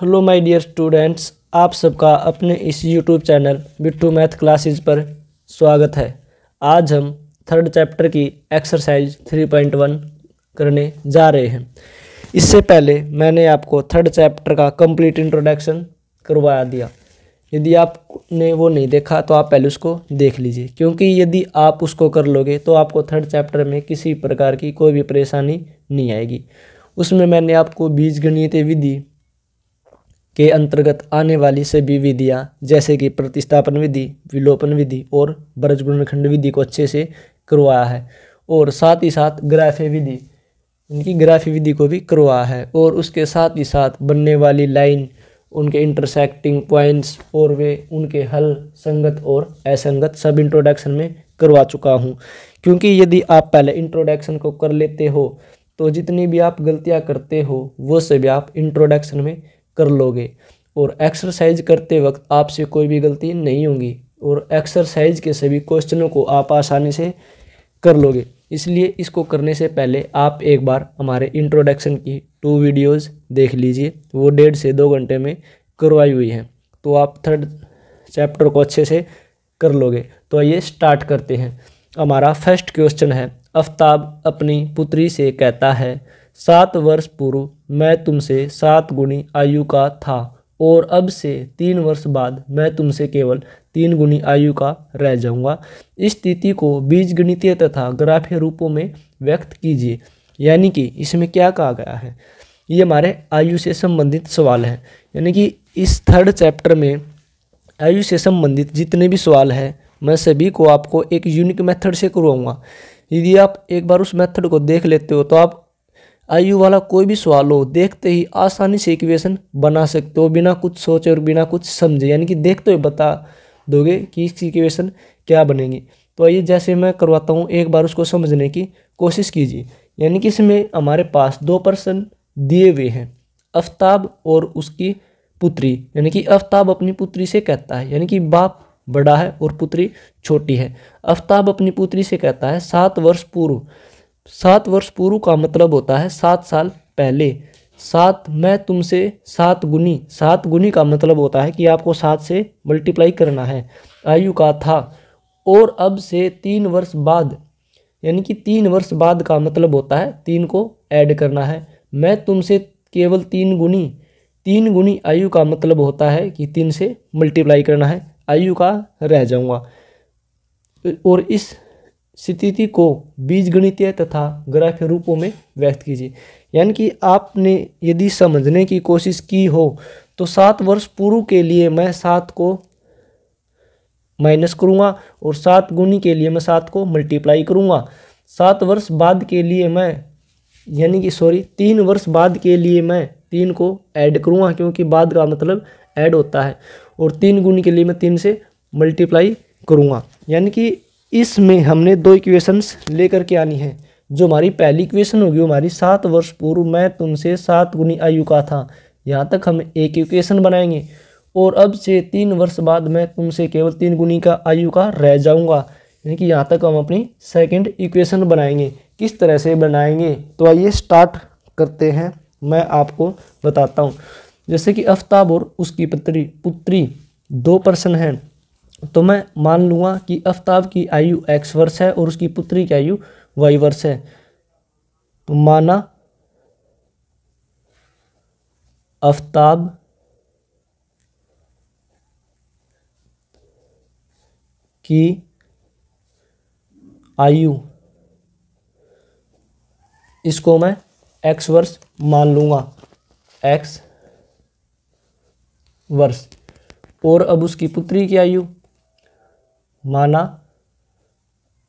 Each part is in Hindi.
हेलो माय डियर स्टूडेंट्स, आप सबका अपने इस YouTube channel Bittu math classes पर स्वागत है। आज हम थर्ड चैप्टर की एक्सरसाइज 3.1 करने जा रहे हैं। इससे पहले मैंने आपको थर्ड चैप्टर का कंप्लीट इंट्रोडक्शन करवा दिया। यदि आपने वो नहीं देखा तो आप पहले उसको देख लीजिए, क्योंकि यदि आप उसको कर लोगे तो आपको थर्ड चैप्टर में किसी प्रकार की कोई भी परेशानी नहीं आएगी। उसमें मैंने आपको बीजगणितीय विधि के अंतर्गत आने वाली सभी विधियाँ जैसे कि प्रतिस्थापन विधि, विलोपन विधि और बृहज्गुणनखंड विधि को अच्छे से करवाया है, और साथ ही साथ ग्राफीय विधि, इनकी ग्राफीय विधि को भी करवाया है, और उसके साथ ही साथ बनने वाली लाइन, उनके इंटरसेक्टिंग पॉइंट्स और वे उनके हल संगत और असंगत सब इंट्रोडक्शन में करवा चुका हूँ। क्योंकि यदि आप पहले इंट्रोडक्शन को कर लेते हो तो जितनी भी आप गलतियाँ करते हो वो सभी आप इंट्रोडक्शन में कर लोगे, और एक्सरसाइज करते वक्त आपसे कोई भी गलती नहीं होगी, और एक्सरसाइज के सभी क्वेश्चनों को आप आसानी से कर लोगे। इसलिए इसको करने से पहले आप एक बार हमारे इंट्रोडक्शन की 2 वीडियोस देख लीजिए, वो 1.5 से 2 घंटे में करवाई हुई हैं, तो आप थर्ड चैप्टर को अच्छे से कर लोगे। तो आइए स्टार्ट करते हैं। हमारा फर्स्ट क्वेश्चन है, आफ्ताब अपनी पुत्री से कहता है 7 वर्ष पूर्व मैं तुमसे 7 गुनी आयु का था, और अब से 3 वर्ष बाद मैं तुमसे केवल 3 गुनी आयु का रह जाऊंगा। इस स्थिति को बीजगणितीय तथा ग्राफीय रूपों में व्यक्त कीजिए। यानी कि इसमें क्या कहा गया है, ये हमारे आयु से संबंधित सवाल है। यानी कि इस थर्ड चैप्टर में आयु से संबंधित जितने भी सवाल हैं मैं सभी को आपको एक यूनिक मेथड से करवाऊंगा। यदि आप एक बार उस मेथड को देख लेते हो तो आप आयु वाला कोई भी सवाल हो देखते ही आसानी से इक्वेशन बना सकते हो, बिना कुछ सोचे और बिना कुछ समझे। यानी कि देखते हुए बता दोगे कि इसकी इक्वेशन क्या बनेगी। तो आइए जैसे मैं करवाता हूँ एक बार उसको समझने की कोशिश कीजिए। यानी कि इसमें हमारे पास 2 पर्सन दिए हुए हैं, आफ्ताब और उसकी पुत्री। यानी कि आफ्ताब अपनी पुत्री से कहता है, यानी कि बाप बड़ा है और पुत्री छोटी है। आफ्ताब अपनी पुत्री से कहता है 7 वर्ष पूर्व। 7 वर्ष पूर्व का मतलब होता है 7 साल पहले। 7 मैं तुमसे 7 गुनी, 7 गुनी का मतलब होता है कि आपको 7 से मल्टीप्लाई करना है, आयु का था, और अब से 3 वर्ष बाद, यानी कि 3 वर्ष बाद का मतलब होता है 3 को ऐड करना है। मैं तुमसे केवल 3 गुनी, 3 गुनी आयु का मतलब होता है कि 3 से मल्टीप्लाई करना है, आयु का रह जाऊंगा। और इस स्थिति को बीजगणितीय तथा ग्राफीय रूपों में व्यक्त कीजिए। यानी कि आपने यदि समझने की कोशिश की हो तो 7 वर्ष पूर्व के लिए मैं 7 को माइनस करूँगा, और 7 गुनी के लिए मैं 7 को मल्टीप्लाई करूँगा। 7 वर्ष बाद के लिए मैं, यानी कि 3 वर्ष बाद के लिए मैं 3 को ऐड करूँगा, क्योंकि बाद का मतलब ऐड होता है, और 3 गुनी के लिए मैं 3 से मल्टीप्लाई करूँगा। यानी कि इसमें हमने 2 इक्वेशंस लेकर के आनी है। जो हमारी पहली इक्वेशन होगी हमारी 7 वर्ष पूर्व मैं तुमसे 7 गुनी आयु का था, यहाँ तक हम एक इक्वेशन बनाएंगे, और अब से 3 वर्ष बाद मैं तुमसे केवल 3 गुनी का आयु का रह जाऊंगा, यानी कि यहाँ तक हम अपनी सेकंड इक्वेशन बनाएंगे। किस तरह से बनाएंगे तो आइए स्टार्ट करते हैं, मैं आपको बताता हूँ। जैसे कि आफ्ताब और उसकी पुत्री 2 पर्सन हैं, तो मैं मान लूँगा कि आफ्ताब की आयु x वर्ष है और उसकी पुत्री की आयु y वर्ष है। तो माना आफ्ताब की आयु, इसको मैं x वर्ष मान लूँगा, x वर्ष। और अब उसकी पुत्री की आयु, माना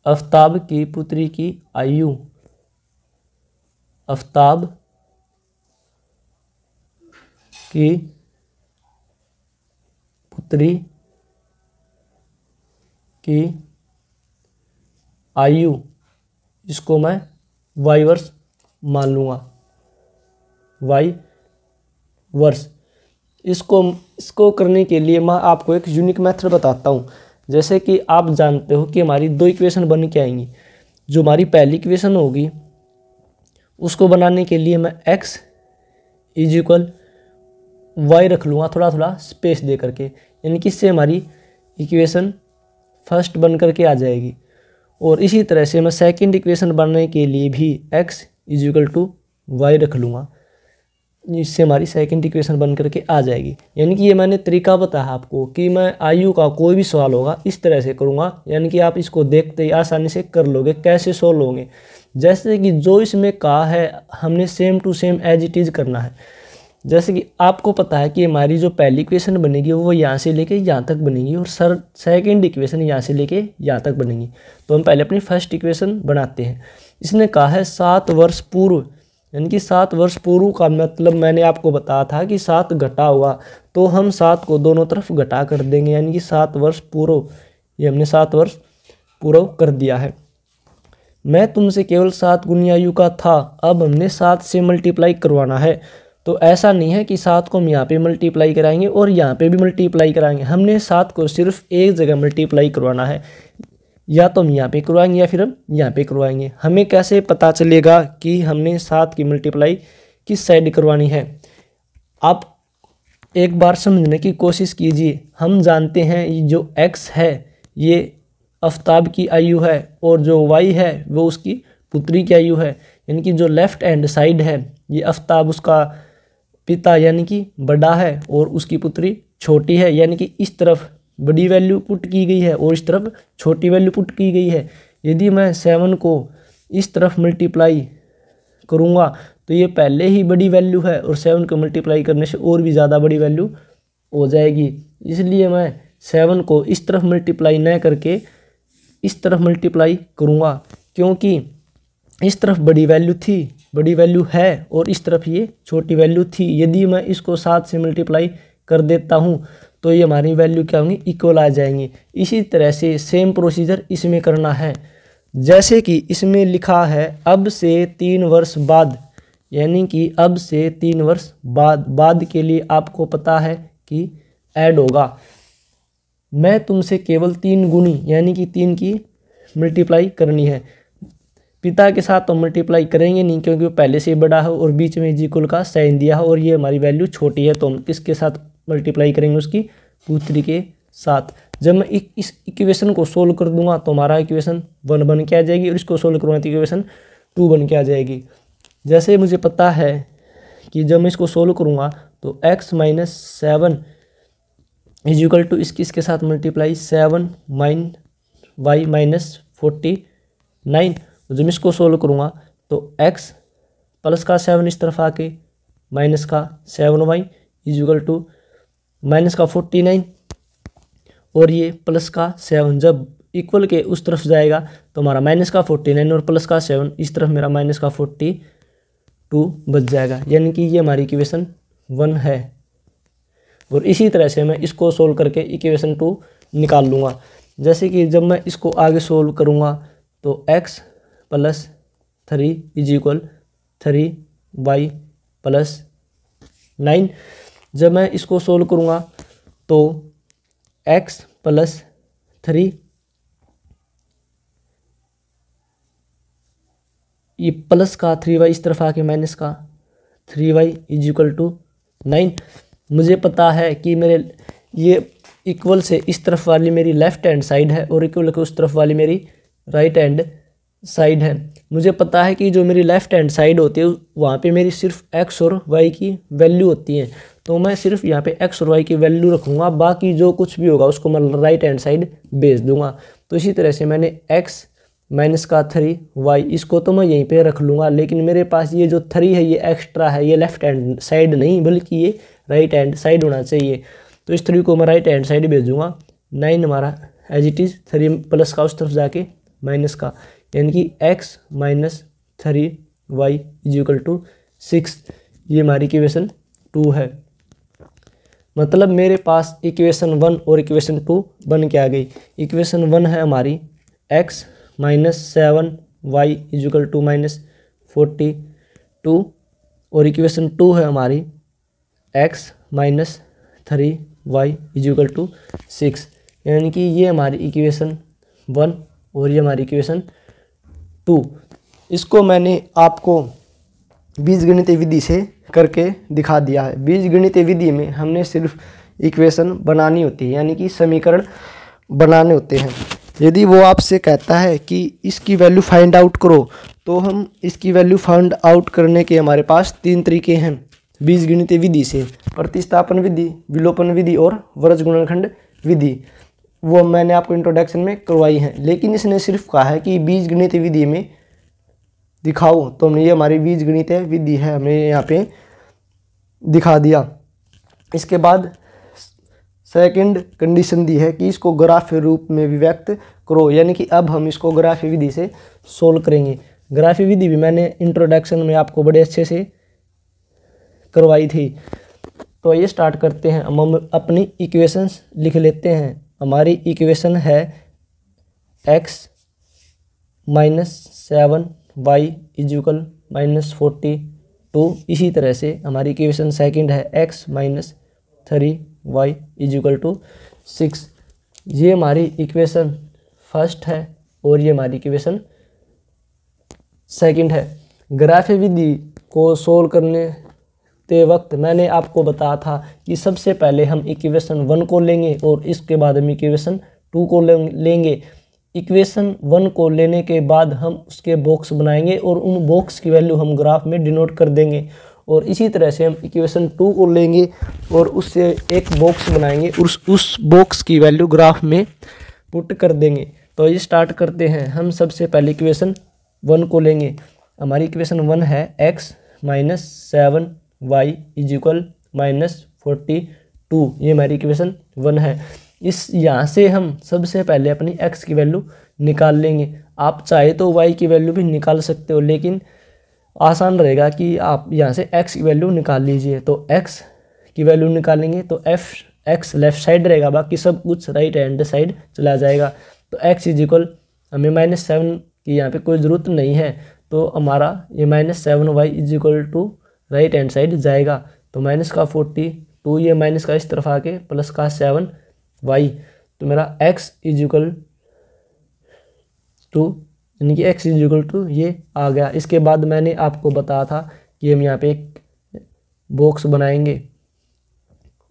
आफ्ताब की पुत्री की आयु, आफ्ताब की पुत्री की आयु, इसको मैं y वर्ष मान लूँगा, y वर्ष। इसको करने के लिए मैं आपको एक यूनिक मेथड बताता हूँ। जैसे कि आप जानते हो कि हमारी 2 इक्वेशन बन के आएंगी। जो हमारी पहली इक्वेशन होगी उसको बनाने के लिए मैं x इज इक्वल वाई रख लूँगा थोड़ा थोड़ा स्पेस दे करके, यानी कि इससे हमारी इक्वेशन फर्स्ट बन करके आ जाएगी। और इसी तरह से मैं सेकंड इक्वेशन बनाने के लिए भी x is equal to y रख लूँगा, इससे हमारी सेकंड इक्वेशन बन करके आ जाएगी। यानी कि ये मैंने तरीका बताया आपको कि मैं आयु का कोई भी सवाल होगा इस तरह से करूँगा, यानी कि आप इसको देखते ही आसानी से कर लोगे। कैसे सोल्व होंगे, जैसे कि जो इसमें कहा है हमने same to same as it is करना है। जैसे कि आपको पता है कि हमारी जो पहली इक्वेशन बनेगी वो यहाँ से लेके यहाँ तक बनेगी और सेकंड इक्वेशन यहाँ से लेके यहाँ तक बनेगी। तो हम पहले अपनी फर्स्ट इक्वेशन बनाते हैं। इसने कहा है 7 वर्ष पूर्व, यानी कि 7 वर्ष पूर्व का मतलब मैंने आपको बताया था कि 7 घटा हुआ, तो हम 7 को दोनों तरफ घटा कर देंगे, यानी कि 7 वर्ष पूर्व, ये हमने 7 वर्ष पूर्व कर दिया है। मैं तुमसे केवल 7 गुनी आयु का था, अब हमने 7 से मल्टीप्लाई करवाना है। तो ऐसा नहीं है कि 7 को हम यहाँ पे मल्टीप्लाई कराएंगे और यहाँ पे भी मल्टीप्लाई कराएंगे, हमने 7 को सिर्फ एक जगह मल्टीप्लाई करवाना है। या तो हम यहाँ पे करवाएंगे या फिर हम यहाँ पे करवाएंगे। हमें कैसे पता चलेगा कि हमने 7 की मल्टीप्लाई किस साइड करवानी है? आप एक बार समझने की कोशिश कीजिए। हम जानते हैं जो x है ये आफ्ताब की आयु है और जो y है वो उसकी पुत्री की आयु है, यानी कि जो लेफ्ट हैंड साइड है ये आफ्ताब उसका पिता यानी कि बड़ा है और उसकी पुत्री छोटी है, यानी कि इस तरफ बड़ी वैल्यू पुट की गई है और इस तरफ छोटी वैल्यू पुट की गई है। यदि मैं 7 को इस तरफ मल्टीप्लाई करूँगा तो ये पहले ही बड़ी वैल्यू है और 7 को मल्टीप्लाई करने से और भी ज़्यादा बड़ी वैल्यू हो जाएगी। इसलिए मैं 7 को इस तरफ मल्टीप्लाई न करके इस तरफ मल्टीप्लाई करूँगा, क्योंकि इस तरफ बड़ी वैल्यू थी, बड़ी वैल्यू है और इस तरफ ये छोटी वैल्यू थी। यदि मैं इसको 7 से मल्टीप्लाई कर देता हूँ तो ये हमारी वैल्यू क्या होंगी, इक्वल आ जाएंगी। इसी तरह से सेम प्रोसीजर इसमें करना है। जैसे कि इसमें लिखा है अब से 3 वर्ष बाद, यानी कि अब से 3 वर्ष बाद के लिए आपको पता है कि ऐड होगा। मैं तुमसे केवल 3 गुनी यानी कि 3 की मल्टीप्लाई करनी है। पिता के साथ तो मल्टीप्लाई करेंगे नहीं क्योंकि वो पहले से बड़ा है और बीच में इज इक्वल का साइन दिया है और ये हमारी वैल्यू छोटी है, तो हम किसके साथ मल्टीप्लाई करेंगे, उसकी पुत्री के साथ। जब मैं इस इक्वेशन को सोल्व कर दूंगा तो हमारा इक्वेशन 1 बन के आ जाएगी और इसको सोल्व करूँगा तो इक्वेशन 2 बन के आ जाएगी। जैसे मुझे पता है कि जब मैं इसको सोल्व करूँगा तो x minus 7 is equal to इसके साथ मल्टीप्लाई 7 y माइनस 49। तो जब इसको सोल्व करूँगा तो x प्लस का 7 इस तरफ आके माइनस का 7y is equal to minus का 49 और ये प्लस का 7 जब इक्वल के उस तरफ जाएगा तो हमारा माइनस का 49 और प्लस का 7 इस तरफ मेरा माइनस का 42 बच जाएगा, यानी कि ये हमारी इक्वेशन 1 है। और इसी तरह से मैं इसको सोल्व करके इक्वेशन 2 निकाल लूँगा। जैसे कि जब मैं इसको आगे सोल्व करूँगा तो x plus 3 is equal 3y plus 9। जब मैं इसको सोल्व करूँगा तो x प्लस 3 ये प्लस का 3y इस तरफ आके माइनस का 3y इज इक्वल टू 9। मुझे पता है कि मेरे ये इक्वल से इस तरफ वाली मेरी लेफ़्ट हैंड साइड है और इक्वल के उस तरफ वाली मेरी राइट हैंड साइड है। मुझे पता है कि जो मेरी लेफ़्ट हैंड साइड होती है वहाँ पे मेरी सिर्फ x और y की वैल्यू होती है, तो मैं सिर्फ यहाँ पे x और y की वैल्यू रखूँगा, बाकी जो कुछ भी होगा उसको मैं राइट हैंड साइड भेज दूँगा। तो इसी तरह से मैंने x माइनस का 3y इसको तो मैं यहीं पे रख लूँगा, लेकिन मेरे पास ये जो 3 है ये एक्स्ट्रा है, ये लेफ़्ट हैंड साइड नहीं बल्कि ये राइट हैंड साइड होना चाहिए। तो इस 3 को मैं राइट हैंड साइड भेजूँगा। 9 हमारा एज इट इज़ 3 प्लस का उस तरफ जाके माइनस का, यानी कि x minus 3y is equal to 6। ये हमारी इक्वेशन 2 है। मतलब मेरे पास इक्वेशन 1 और इक्वेशन 2 बन के आ गई। इक्वेशन 1 है हमारी x minus 7y is equal to minus 42 और इक्वेशन 2 है हमारी x minus 3y is equal to 6, यानी कि ये हमारी इक्वेशन 1 और ये हमारी इक्वेशन 2। इसको मैंने आपको बीजगणितीय विधि से करके दिखा दिया है। बीजगणितीय विधि में हमने सिर्फ इक्वेशन बनानी होती है, यानी कि समीकरण बनाने होते हैं। यदि वो आपसे कहता है कि इसकी वैल्यू फाइंड आउट करो, तो हम इसकी वैल्यू फाइंड आउट करने के हमारे पास 3 तरीके हैं बीजगणितीय विधि से: प्रतिस्थापन विधि, विलोपन विधि और वज्र गुणनखंड विधि। वो मैंने आपको इंट्रोडक्शन में करवाई है, लेकिन इसने सिर्फ कहा है कि बीजगणितीय विधि में दिखाओ, तो हमने ये हमारी बीजगणितीय विधि है, हमने यहाँ पे दिखा दिया। इसके बाद सेकंड कंडीशन दी है कि इसको ग्राफ रूप में भी व्यक्त करो, यानी कि अब हम इसको ग्राफी विधि से सोल्व करेंगे। ग्राफी विधि भी मैंने इंट्रोडक्शन में आपको बड़े अच्छे से करवाई थी। तो ये स्टार्ट करते हैं। हम अपनी इक्वेशंस लिख लेते हैं। हमारी इक्वेशन है x minus 7y equal minus 42। इसी तरह से हमारी इक्वेशन सेकंड है x minus 3y equal to 6। ये हमारी इक्वेशन फर्स्ट है और ये हमारी इक्वेशन सेकंड है। ग्राफी विधि को सोल्व करने ते वक्त मैंने आपको बताया था कि सबसे पहले हम इक्वेशन 1 को लेंगे और इसके बाद हम इक्वेशन 2 को लेंगे। इक्वेशन 1 को लेने के बाद हम उसके बॉक्स बनाएंगे और उन बॉक्स की वैल्यू हम ग्राफ में डिनोट कर देंगे, और इसी तरह से हम इक्वेशन 2 को लेंगे और उससे एक बॉक्स बनाएंगे और उस बॉक्स की वैल्यू ग्राफ में पुट कर देंगे। तो ये स्टार्ट करते हैं। हम सबसे पहले इक्वेशन 1 को लेंगे। हमारी इक्वेशन 1 है x minus 7y equal minus 42। ये हमारी इक्वेशन 1 है। इस यहाँ से हम सबसे पहले अपनी x की वैल्यू निकाल लेंगे। आप चाहे तो y की वैल्यू भी निकाल सकते हो, लेकिन आसान रहेगा कि आप यहाँ से x की वैल्यू निकाल लीजिए। तो x की वैल्यू निकालेंगे तो x लेफ्ट साइड रहेगा, बाकी सब कुछ राइट हैंड साइड चला जाएगा। तो x इक्वल हमें -7 की यहाँ पे कोई ज़रूरत नहीं है, तो हमारा ये -7y equal to right hand side जाएगा। तो माइनस का 42, ये माइनस का इस तरफ आके प्लस का 7y, तो मेरा x इक्वल टू, यानी कि x इक्वल टू ये आ गया। इसके बाद मैंने आपको बताया था कि हम यहाँ पे एक बॉक्स बनाएंगे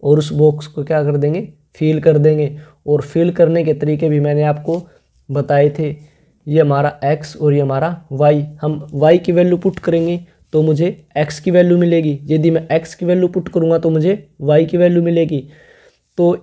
और उस बॉक्स को क्या कर देंगे, फिल कर देंगे। और फिल करने के तरीके भी मैंने आपको बताए थे। ये हमारा x और ये हमारा y। हम y की वैल्यू पुट करेंगे तो मुझे x की वैल्यू मिलेगी। यदि मैं x की वैल्यू पुट करूँगा तो मुझे y की वैल्यू मिलेगी। तो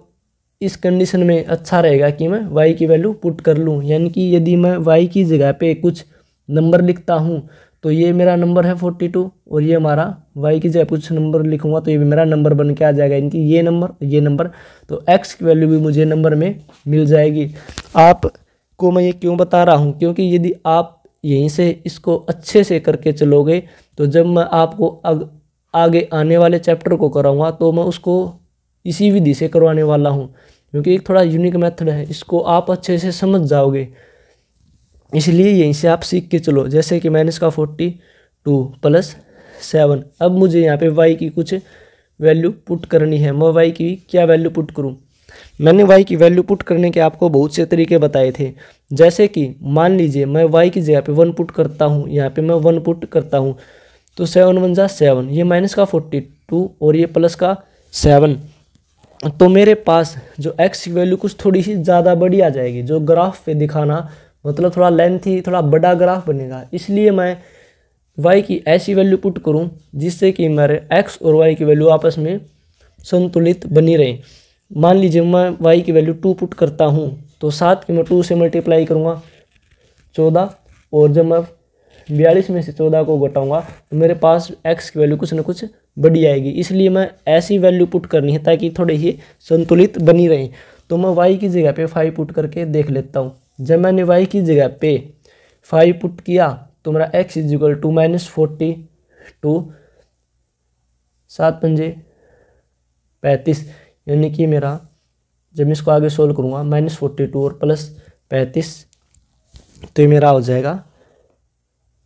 इस कंडीशन में अच्छा रहेगा कि मैं y की वैल्यू पुट कर लूँ, यानी कि यदि मैं y की जगह पे कुछ नंबर लिखता हूँ तो ये मेरा नंबर है 42 और ये हमारा y की जगह कुछ नंबर लिखूँगा तो ये भी मेरा नंबर बन के आ जाएगा, यानी कि ये नंबर। तो x की वैल्यू भी मुझे नंबर में मिल जाएगी। आपको मैं ये क्यों बता रहा हूँ, क्योंकि यदि आप यहीं से इसको अच्छे से करके चलोगे तो जब मैं आपको आगे आने वाले चैप्टर को कराऊँगा तो मैं उसको इसी विधि से करवाने वाला हूँ, क्योंकि एक थोड़ा यूनिक मेथड है, इसको आप अच्छे से समझ जाओगे। इसलिए यहीं से आप सीख के चलो। जैसे कि माइनस का 42 प्लस 7। अब मुझे यहाँ पे y की कुछ वैल्यू पुट करनी है। मैं y की क्या वैल्यू पुट करूँ? मैंने y की वैल्यू पुट करने के आपको बहुत से तरीके बताए थे। जैसे कि मान लीजिए मैं y की जगह पे 1 पुट करता हूँ, यहाँ पे मैं 1 पुट करता हूँ तो 7 1 जा 7, ये माइनस का 42 और ये प्लस का 7। तो मेरे पास जो x की वैल्यू कुछ थोड़ी सी ज़्यादा बड़ी आ जाएगी, जो ग्राफ पे दिखाना मतलब थोड़ा लेंथी, थोड़ा बड़ा ग्राफ बनेगा। इसलिए मैं y की ऐसी वैल्यू पुट करूं जिससे कि मेरे x और y की वैल्यू आपस में संतुलित बनी रहे। मान लीजिए मैं y की वैल्यू 2 पुट करता हूं तो 7 की मैं 2 से मल्टीप्लाई करूंगा 14, और जब मैं 42 में से 14 को घटाऊंगा तो मेरे पास x की वैल्यू कुछ ना कुछ बड़ी आएगी। इसलिए मैं ऐसी वैल्यू पुट करनी है ताकि थोड़ी ही संतुलित बनी रहे। तो मैं y की जगह पे 5 पुट करके देख लेता हूँ। जब मैंने y की जगह पे 5 पुट किया तो मेरा x इक्वल टू -42, 7 पंजे 35, यानी कि मेरा जब मैं इसको आगे सोल्व करूँगा -42 और प्लस 35 तो ये मेरा हो जाएगा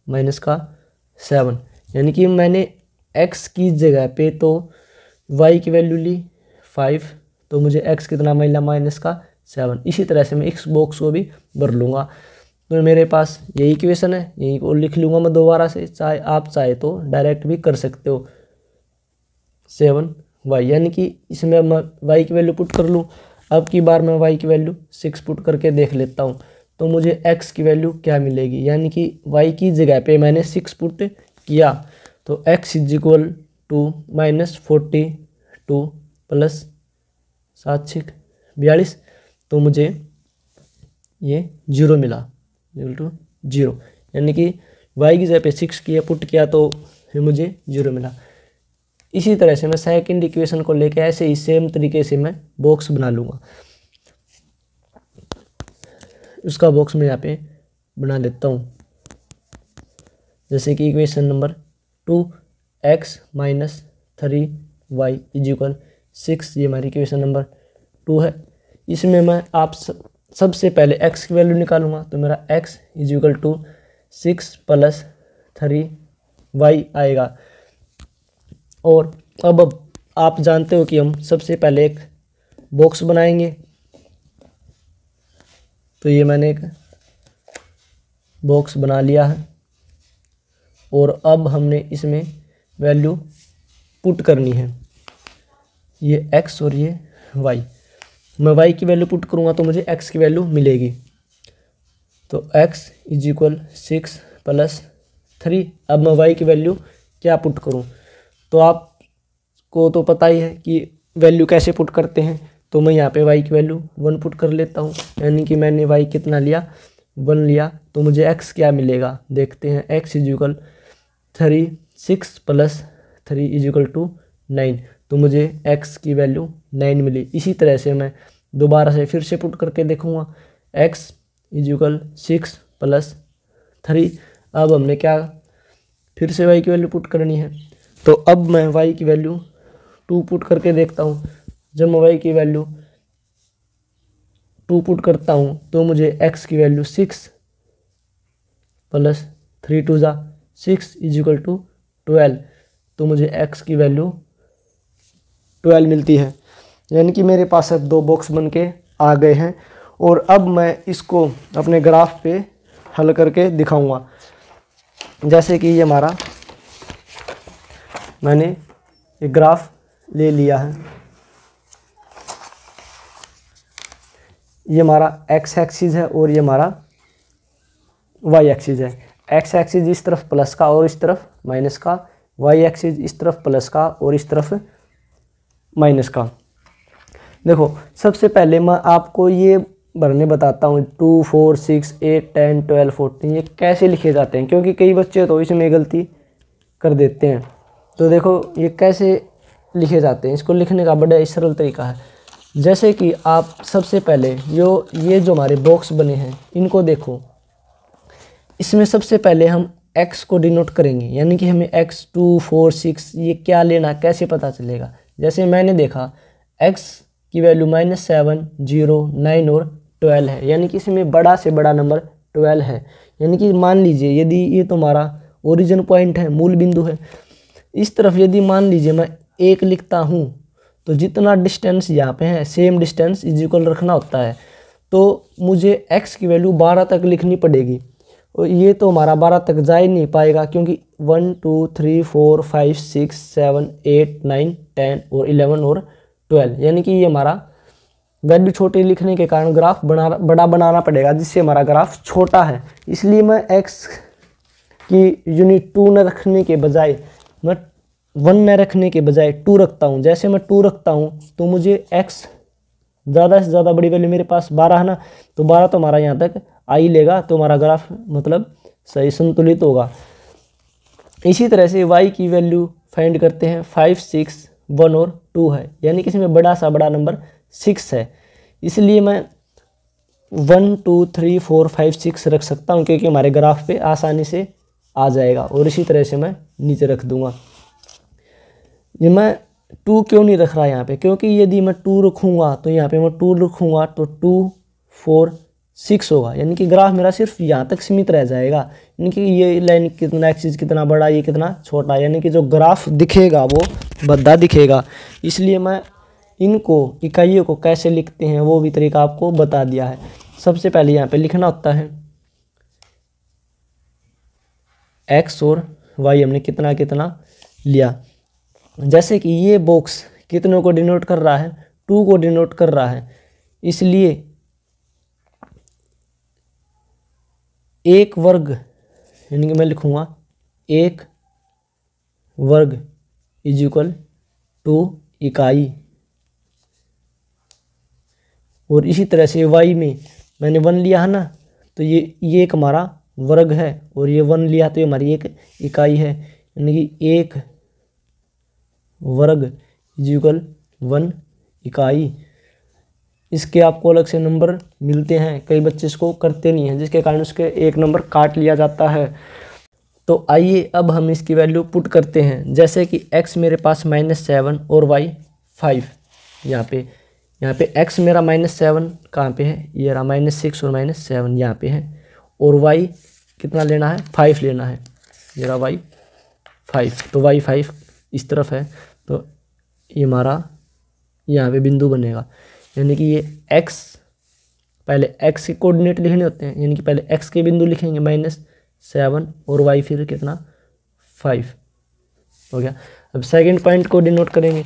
माइनस का 7। यानी कि मैंने x की जगह पे तो y की वैल्यू ली 5, तो मुझे x कितना मिला माइनस का 7। इसी तरह से मैं इस बॉक्स को भी भर लूँगा। तो मेरे पास यही इक्वेशन है, यही को लिख लूँगा मैं दोबारा से, चाहे आप चाहे तो डायरेक्ट भी कर सकते हो। 7y, यानी कि इसमें मैं y की वैल्यू पुट कर लूँ। अब की बार मैं y की वैल्यू 6 पुट करके देख लेता हूँ, तो मुझे x की वैल्यू क्या मिलेगी, यानी कि y की जगह पे मैंने 6 पुट किया, तो x is equal to -42 plus 7×6 = 42, तो मुझे ये 0 मिला, इक्वल टू 0, यानी कि y की जगह पे 6 किया पुट किया तो फिर मुझे 0 मिला। इसी तरह से मैं सेकंड इक्वेशन को लेके ऐसे ही सेम तरीके से मैं बॉक्स बना लूँगा। उसका बॉक्स मैं यहाँ पे बना लेता हूँ, जैसे कि इक्वेशन नंबर 2x - 3y = 6, ये हमारी इक्वेशन नंबर 2 है। इसमें मैं आप सबसे पहले x की वैल्यू निकालूंगा, तो मेरा x = 6 + 3y आएगा। और अब आप जानते हो कि हम सबसे पहले एक बॉक्स बनाएंगे, तो ये मैंने एक बॉक्स बना लिया है और अब हमने इसमें वैल्यू पुट करनी है, ये x और ये y। मैं y की वैल्यू पुट करूँगा तो मुझे x की वैल्यू मिलेगी, तो x = 6 + 3। अब मैं y की वैल्यू क्या पुट करूँ, तो आपको तो पता ही है कि वैल्यू कैसे पुट करते हैं, तो मैं यहाँ पे y की वैल्यू 1 पुट कर लेता हूँ, यानी कि मैंने y कितना लिया, 1 लिया, तो मुझे x क्या मिलेगा देखते हैं। x = 3, 6 + 3 = 9, तो मुझे x की वैल्यू 9 मिली। इसी तरह से मैं दोबारा से फिर से पुट करके देखूँगा, x = 6 + 3। अब हमने क्या फिर से y की वैल्यू पुट करनी है, तो अब मैं y की वैल्यू 2 पुट करके देखता हूँ। जब मैं y की वैल्यू 2 पुट करता हूँ तो मुझे x की वैल्यू 6 + 3 × 6 = 12, तो मुझे x की वैल्यू 12 मिलती है। यानी कि मेरे पास अब 2 बॉक्स बन के आ गए हैं और अब मैं इसको अपने ग्राफ पे हल करके दिखाऊंगा। जैसे कि ये हमारा मैंने ये ग्राफ ले लिया है, ये हमारा x एक्सिस है और ये हमारा y एक्सिस है। x एक्सिस इस तरफ प्लस का और इस तरफ माइनस का, y एक्सिस इस तरफ प्लस का और इस तरफ माइनस का। देखो सबसे पहले मैं आपको ये भरने बताता हूँ 2, 4, 6, 8, 10, 12, 14 ये कैसे लिखे जाते हैं, क्योंकि कई बच्चे तो इसमें गलती कर देते हैं। तो देखो ये कैसे लिखे जाते हैं, इसको लिखने का बड़ा ही सरल तरीका है। जैसे कि आप सबसे पहले ये जो हमारे बॉक्स बने हैं इनको देखो, इसमें सबसे पहले हम x को डिनोट करेंगे, यानी कि हमें x 2, 4, 6 ये क्या लेना कैसे पता चलेगा। जैसे मैंने देखा x की वैल्यू -7, 0, 9 और 12 है, यानी कि इसमें बड़ा से बड़ा नंबर 12 है। यानी कि मान लीजिए यदि ये तुम्हारा ओरिजिन पॉइंट है, मूल बिंदु है, इस तरफ यदि मान लीजिए मैं 1 लिखता हूँ तो जितना डिस्टेंस यहाँ पे है सेम डिस्टेंस इक्वल रखना होता है, तो मुझे x की वैल्यू 12 तक लिखनी पड़ेगी। और ये तो हमारा 12 तक जा ही नहीं पाएगा, क्योंकि 1, 2, 3, 4, 5, 6, 7, 8, 9, 10 और 11 और 12, यानी कि ये हमारा वैल्यू छोटी लिखने के कारण ग्राफ बड़ा बनाना पड़ेगा, जिससे हमारा ग्राफ छोटा है। इसलिए मैं x की यूनिट 2 न रखने के बजाय, मैं 1 न रखने के बजाय 2 रखता हूँ। जैसे मैं 2 रखता हूँ तो मुझे x ज़्यादा से ज़्यादा बड़ी वैल्यू मेरे पास 12 है ना, तो 12 तो हमारा यहाँ तक आ ही लेगा, तो हमारा ग्राफ मतलब सही संतुलित होगा। इसी तरह से y की वैल्यू फाइंड करते हैं, 5, 6, 1 और 2 है, यानी कि इसमें बड़ा सा बड़ा नंबर 6 है। इसलिए मैं 1, 2, 3, 4, 5, 6 रख सकता हूँ, क्योंकि हमारे ग्राफ पे आसानी से आ जाएगा। और इसी तरह से मैं नीचे रख दूंगा। ये मैं 2 क्यों नहीं रख रहा यहाँ पे, क्योंकि यदि मैं 2 रखूँगा तो यहाँ पे मैं 2 रखूँगा तो 2, 4, 6 होगा, यानी कि ग्राफ मेरा सिर्फ यहाँ तक सीमित रह जाएगा। यानी कि ये लाइन कितना एक्सिस कितना बड़ा, ये कितना छोटा, यानी कि जो ग्राफ दिखेगा वो बद्दा दिखेगा। इसलिए मैं इनको इकाइयों को कैसे लिखते हैं वो भी तरीका आपको बता दिया है। सबसे पहले यहाँ पे लिखना होता है एक्स और वाई हमने कितना कितना लिया। जैसे कि ये बॉक्स कितनों को डिनोट कर रहा है, 2 को डिनोट कर रहा है, इसलिए एक वर्ग यानी कि मैं लिखूंगा एक वर्ग इज इक्वल टू इकाई। और इसी तरह से y में मैंने 1 लिया है ना, तो ये एक हमारा वर्ग है, और ये 1 लिया तो ये हमारी एक इकाई है, यानी कि एक वर्ग इज इक्वल 1 इकाई। इसके आपको अलग से नंबर मिलते हैं, कई बच्चे इसको करते नहीं हैं, जिसके कारण उसके एक नंबर काट लिया जाता है। तो आइए अब हम इसकी वैल्यू पुट करते हैं। जैसे कि x मेरे पास -7 और y 5, यहाँ पे x मेरा -7 कहाँ पे है, ये रहा -6 और -7 यहाँ पे है, और y कितना लेना है, 5 लेना है, ये रहा y 5, तो y 5 इस तरफ है, तो ये हमारा यहाँ पे बिंदु बनेगा। यानी कि ये x, पहले x के कोऑर्डिनेट लिखने होते हैं, यानी कि पहले x के बिंदु लिखेंगे -7 और y फिर कितना 5 हो गया। अब सेकंड पॉइंट को डिनोट करेंगे,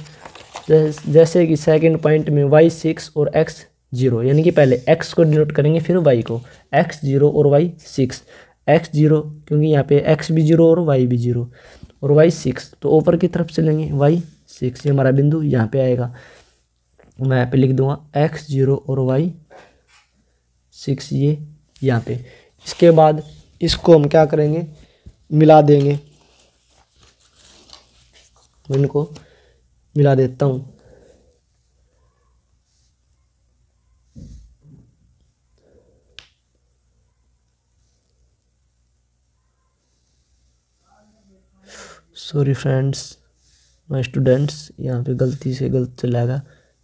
जैसे कि सेकंड पॉइंट में y 6 और x 0, यानी कि पहले x को डिनोट करेंगे फिर y को, x 0 और y 6, x 0 क्योंकि यहाँ पे x भी 0 और y भी 0, और y 6, तो ऊपर की तरफ चलेंगे y 6, ये हमारा बिंदु यहाँ पे आएगा। मैं यहाँ पे लिख दूंगा x 0 और y 6, ये यहाँ पे। इसके बाद इसको हम क्या करेंगे, मिला देंगे, मैं इनको मिला देता हूँ। सॉरी फ्रेंड्स, माय स्टूडेंट्स, यहाँ पे गलती से गलत चला गया,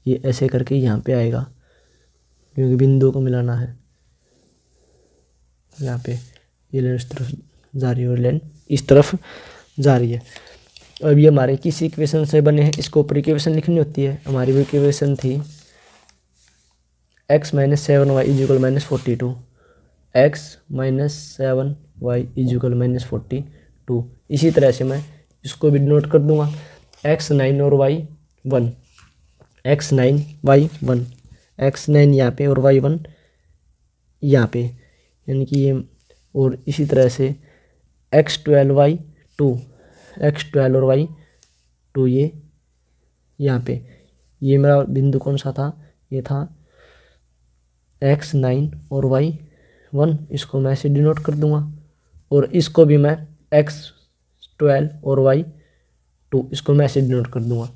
ये ऐसे करके यहाँ पे आएगा क्योंकि बिंदु को मिलाना है। यहाँ पे ये लाइन इस तरफ जा रही है और लाइन इस तरफ जा रही है। अब ये हमारे किस इक्वेशन से बने हैं, इसको ऊपर इक्वेशन लिखनी होती है। हमारी वो इक्वेशन थी x - 7y is equal -42, x - 7y is equal -42। इसी तरह से मैं इसको भी नोट कर दूंगा, x9 और y 1, x9 y 1, x9 यहाँ पे और y 1 यहाँ पे, यानी कि ये, और इसी तरह से x12 y 2, x12 और y 2, ये यहाँ पे। ये मेरा बिंदु कौन सा था, ये था x9 और y 1, इसको मैं ऐसे डिनोट कर दूंगा, और इसको भी मैं x12 और y 2, इसको मैं ऐसे डिनोट कर दूंगा,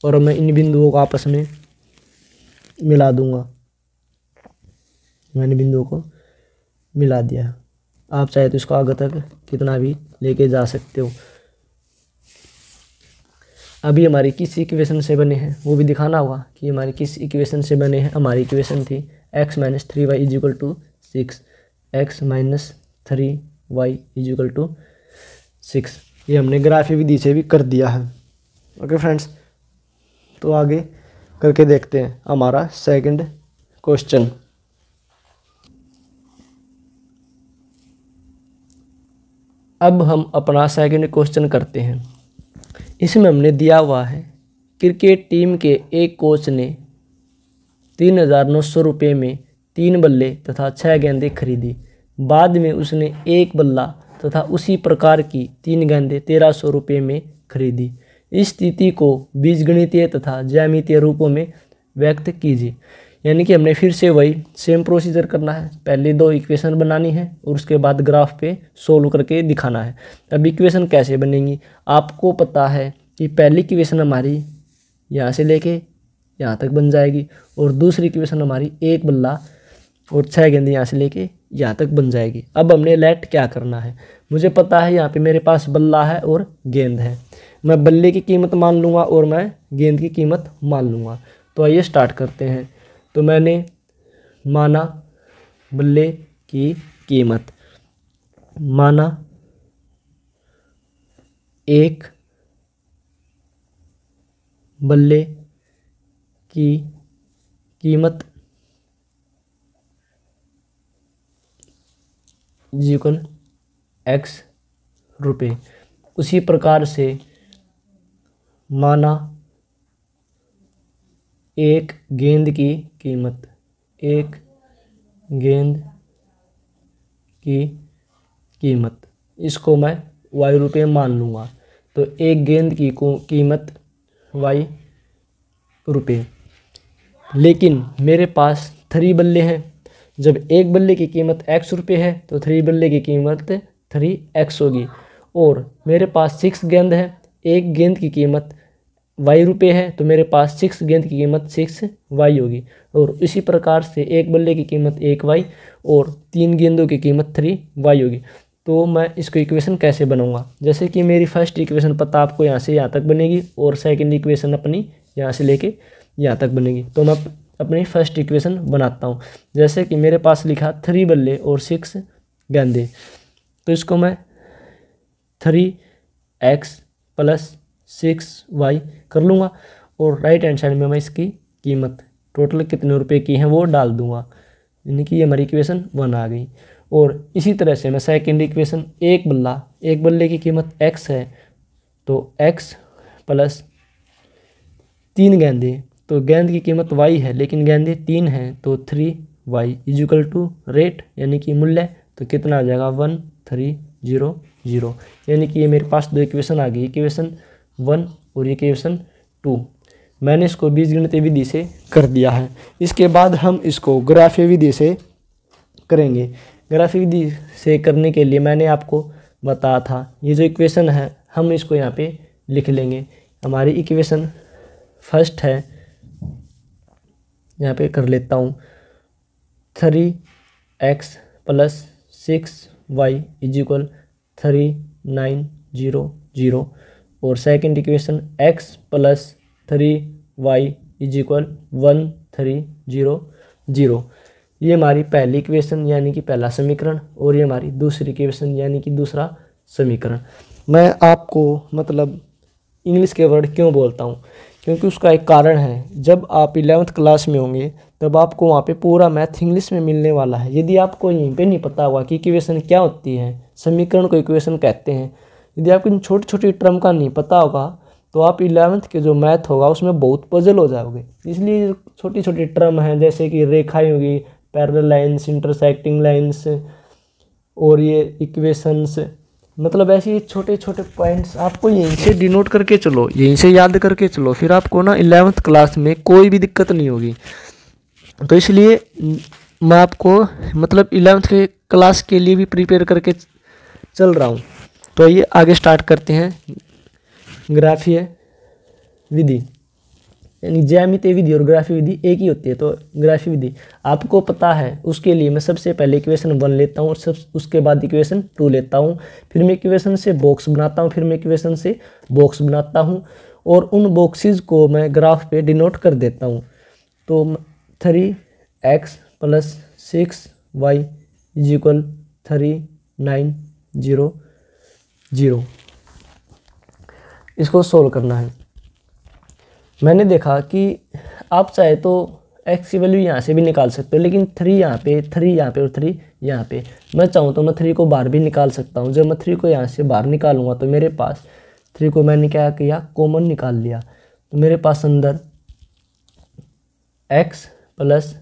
और मैं इन बिंदुओं को आपस में मिला दूंगा। मैंने बिंदुओं को मिला दिया। आप चाहे तो इसको आगे तक कितना भी लेके जा सकते हो। अभी हमारी किस इक्वेशन से बने हैं वो भी दिखाना होगा कि हमारी किस इक्वेशन से बने हैं। हमारी इक्वेशन थी x - 3y is equal to 6, x - 3y is equal to 6। ये हमने ग्राफी विधि से भी कर दिया है। ओके फ्रेंड्स, तो आगे करके देखते हैं हमारा सेकंड क्वेश्चन। अब हम अपना सेकंड क्वेश्चन करते हैं। इसमें हमने दिया हुआ है क्रिकेट टीम के एक कोच ने 3,900 रुपये में 3 बल्ले तथा 6 गेंदें खरीदी। बाद में उसने एक बल्ला तथा उसी प्रकार की 3 गेंदें 1,300 रुपये में खरीदी। इस स्थिति को बीजगणितीय तथा ज्यामितीय रूपों में व्यक्त कीजिए। यानी कि हमने फिर से वही सेम प्रोसीजर करना है। पहले 2 इक्वेशन बनानी है और उसके बाद ग्राफ पे सोल्व करके दिखाना है। अब इक्वेशन कैसे बनेंगी, आपको पता है कि पहली इक्वेशन हमारी यहाँ से लेके यहाँ तक बन जाएगी, और दूसरी इक्वेशन हमारी एक बल्ला और 6 गेंदें यहाँ से लेके यहाँ तक बन जाएगी। अब हमने लेट क्या करना है, मुझे पता है यहाँ पे मेरे पास बल्ला है और गेंद है। मैं बल्ले की कीमत मान लूँगा और मैं गेंद की कीमत मान लूँगा। तो आइए स्टार्ट करते हैं। तो मैंने माना बल्ले की कीमत, माना 1 बल्ले की कीमत इक्वल x रुपये। उसी प्रकार से माना एक गेंद की कीमत, एक गेंद की कीमत, इसको मैं वाई रुपये मान लूँगा। तो एक गेंद की कीमत वाई रुपये। लेकिन मेरे पास 3 बल्ले हैं। जब एक बल्ले की कीमत x रुपये है तो 3 बल्ले की कीमत 3x होगी। और मेरे पास 6 गेंद है, एक गेंद की कीमत y रुपये है तो मेरे पास 6 गेंद की कीमत 6y होगी। और इसी प्रकार से एक बल्ले की कीमत 1y और 3 गेंदों की कीमत 3y होगी। तो मैं इसको इक्वेशन कैसे बनाऊंगा? जैसे कि मेरी फर्स्ट इक्वेशन पता आपको यहाँ से यहाँ तक बनेगी और सेकंड इक्वेशन अपनी यहाँ से लेके यहाँ तक बनेगी। तो मैं अपनी फर्स्ट इक्वेशन बनाता हूँ। जैसे कि मेरे पास लिखा 3 बल्ले और 6 गेंदे, तो इसको मैं 3x + 6y कर लूँगा और राइट हैंड साइड में मैं इसकी कीमत टोटल कितने रुपए की है वो डाल दूँगा, यानी कि ये हमारी इक्वेशन 1 आ गई। और इसी तरह से मैं सेकंड इक्वेशन, एक बल्ले की कीमत x है तो x + 3 गेंदे, तो गेंद की कीमत y है लेकिन गेंदे 3 हैं तो 3y = रेट यानी कि मूल्य। तो कितना आ जाएगा 1300, यानी कि ये मेरे पास 2 इक्वेशन आ गई, इक्वेशन 1 और इक्वेशन 2। मैंने इसको बीजगणितीय विधि से कर दिया है। इसके बाद हम इसको ग्राफीय विधि से करेंगे। ग्राफीय विधि से करने के लिए मैंने आपको बताया था, ये जो इक्वेशन है हम इसको यहाँ पे लिख लेंगे। हमारी इक्वेशन फर्स्ट है, यहाँ पे कर लेता हूँ 3x + 6y = 3900। और सेकंड इक्वेशन x + 3y = 1300। ये हमारी पहली इक्वेशन यानी कि पहला समीकरण, और ये हमारी दूसरी इक्वेशन यानी कि दूसरा समीकरण। मैं आपको मतलब इंग्लिश के वर्ड क्यों बोलता हूँ, क्योंकि उसका एक कारण है। जब आप 11th क्लास में होंगे तब आपको वहाँ पे पूरा मैथ इंग्लिश में मिलने वाला है। यदि आपको यहीं पे नहीं पता होगा कि इक्वेशन क्या होती है, समीकरण को इक्वेशन कहते हैं, यदि आपको इन छोटी छोटी टर्म का नहीं पता होगा तो आप 11th के जो मैथ होगा उसमें बहुत पजल हो जाओगे। इसलिए छोटी छोटी टर्म हैं जैसे कि रेखाएं होगी, पैरेलल लाइन्स, इंटरसेक्टिंग लाइन्स, और ये इक्वेशंस, मतलब ऐसे छोटे छोटे पॉइंट्स आपको यहीं से डिनोट करके चलो, यहीं से याद करके चलो, फिर आपको ना 11th क्लास में कोई भी दिक्कत नहीं होगी। तो इसलिए मैं आपको मतलब 11th के क्लास के लिए भी प्रिपेयर करके चल रहा हूँ। तो ये आगे स्टार्ट करते हैं। ग्राफीय विधि यानी ज्यामितीय विधि और ग्राफीय विधि एक ही होती है। तो ग्राफीय विधि आपको पता है, उसके लिए मैं सबसे पहले इक्वेशन 1 लेता हूँ और उसके बाद इक्वेशन 2 लेता हूँ, फिर मैं इक्वेशन से बॉक्स बनाता हूँ, फिर मैं इक्वेशन से बॉक्स बनाता हूँ और उन बॉक्सेस को मैं ग्राफ पे डिनोट कर देता हूँ। तो 3x + 6y = 3900। इसको सोल्व करना है। मैंने देखा कि आप चाहे तो x की वैल्यू यहाँ से भी निकाल सकते हो, लेकिन 3 यहाँ पे, 3 यहाँ पे और 3 यहाँ पे। मैं चाहूँ तो मैं 3 को बाहर भी निकाल सकता हूँ। जब मैं 3 को यहाँ से बाहर निकालूंगा तो मेरे पास 3 को मैंने क्या किया, कॉमन निकाल लिया। तो मेरे पास अंदर x +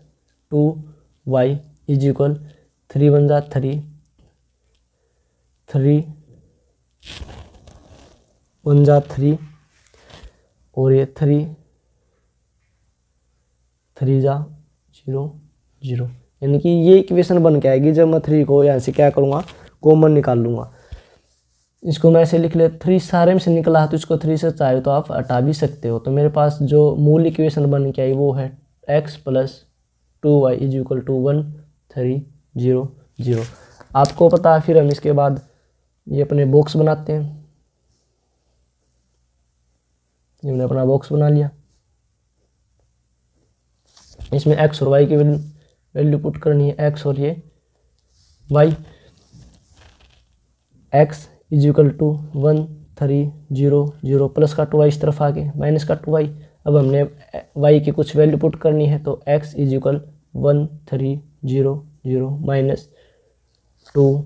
2y = 3 × 1 = 3, 3 × 1 = 3 और ये 3 3 × 0 0, यानी कि ये इक्वेशन बन के आएगी जब मैं 3 को यहाँ से क्या करूँगा, कॉमन निकाल लूँगा। इसको मैं ऐसे लिख ले, 3 सारे में से निकला है तो इसको 3 से चाहे तो आप हटा भी सकते हो। तो मेरे पास जो मूल इक्वेशन बन के आई वो है x + 2y = 1300। आपको पता है। फिर हम इसके बाद ये अपने बॉक्स बनाते हैं। ये मैंने अपना बॉक्स बना लिया। इसमें x और y की वैल्यू पुट करनी है, x और ये y। x = 1300, प्लस का 2y इस तरफ आ गए, माइनस का 2y। अब हमने y की कुछ वैल्यू पुट करनी है तो x = 1300 - 2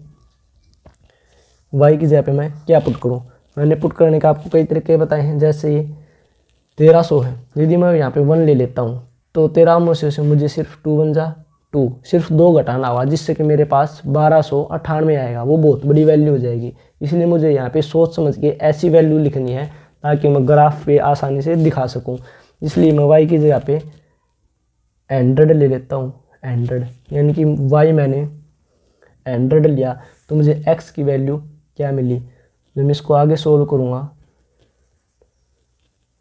वाई की जगह पे मैं क्या पुट करूँ। मैंने पुट करने का आपको कई तरीके बताए हैं। जैसे ये 1300 है, यदि मैं यहाँ पे 1 ले लेता हूँ तो 13 में से मुझे सिर्फ 2 1 जा 2, सिर्फ 2 घटाना हुआ, जिससे कि मेरे पास 1298 आएगा। वो बहुत बड़ी वैल्यू हो जाएगी। इसलिए मुझे यहाँ पे सोच समझ के ऐसी वैल्यू लिखनी है ताकि मैं ग्राफ पे आसानी से दिखा सकूँ। इसलिए मैं वाई की जगह पे 100 ले लेता हूँ। 100 यानी कि वाई मैंने 100 लिया तो मुझे एक्स की वैल्यू क्या मिली। जब मैं इसको आगे सोल्व करूँगा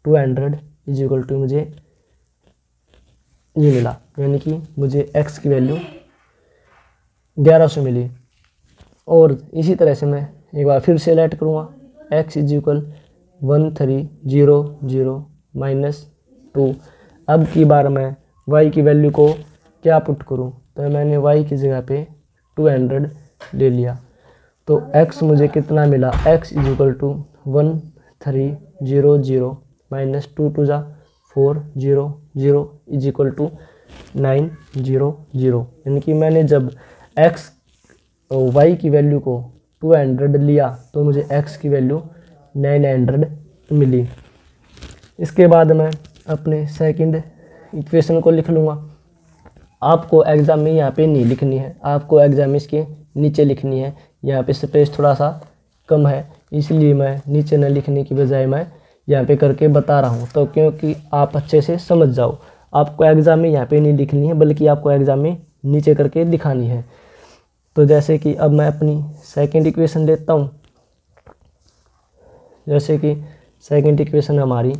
200 इज इक्वल टू मुझे ये मिला, यानी कि मुझे x की वैल्यू 1100 मिली। और इसी तरह से मैं एक बार फिर से लेट करूँगा x इज इक्वल 1300 माइनस 2। अब की बार मैं y की वैल्यू को क्या पुट करूँ, तो मैंने y की जगह पे 200 ले लिया तो x मुझे कितना मिला, x is equal to 1300 minus 2 2 जा 400 इज इक्वल टू 900। यानी कि मैंने जब x y की वैल्यू को 200 लिया तो मुझे x की वैल्यू 900 मिली। इसके बाद मैं अपने सेकंड इक्वेशन को लिख लूँगा। आपको एग्ज़ाम में यहाँ पे नहीं लिखनी है, आपको एग्ज़ाम में इसके नीचे लिखनी है। यहाँ पे स्पेस थोड़ा सा कम है, इसलिए मैं नीचे न लिखने की बजाय मैं यहाँ पे करके बता रहा हूँ, तो क्योंकि आप अच्छे से समझ जाओ। आपको एग्ज़ाम में यहाँ पे नहीं लिखनी है, बल्कि आपको एग्ज़ाम में नीचे करके दिखानी है। तो जैसे कि अब मैं अपनी सेकंड इक्वेशन लेता हूँ। जैसे कि सेकंड इक्वेशन हमारी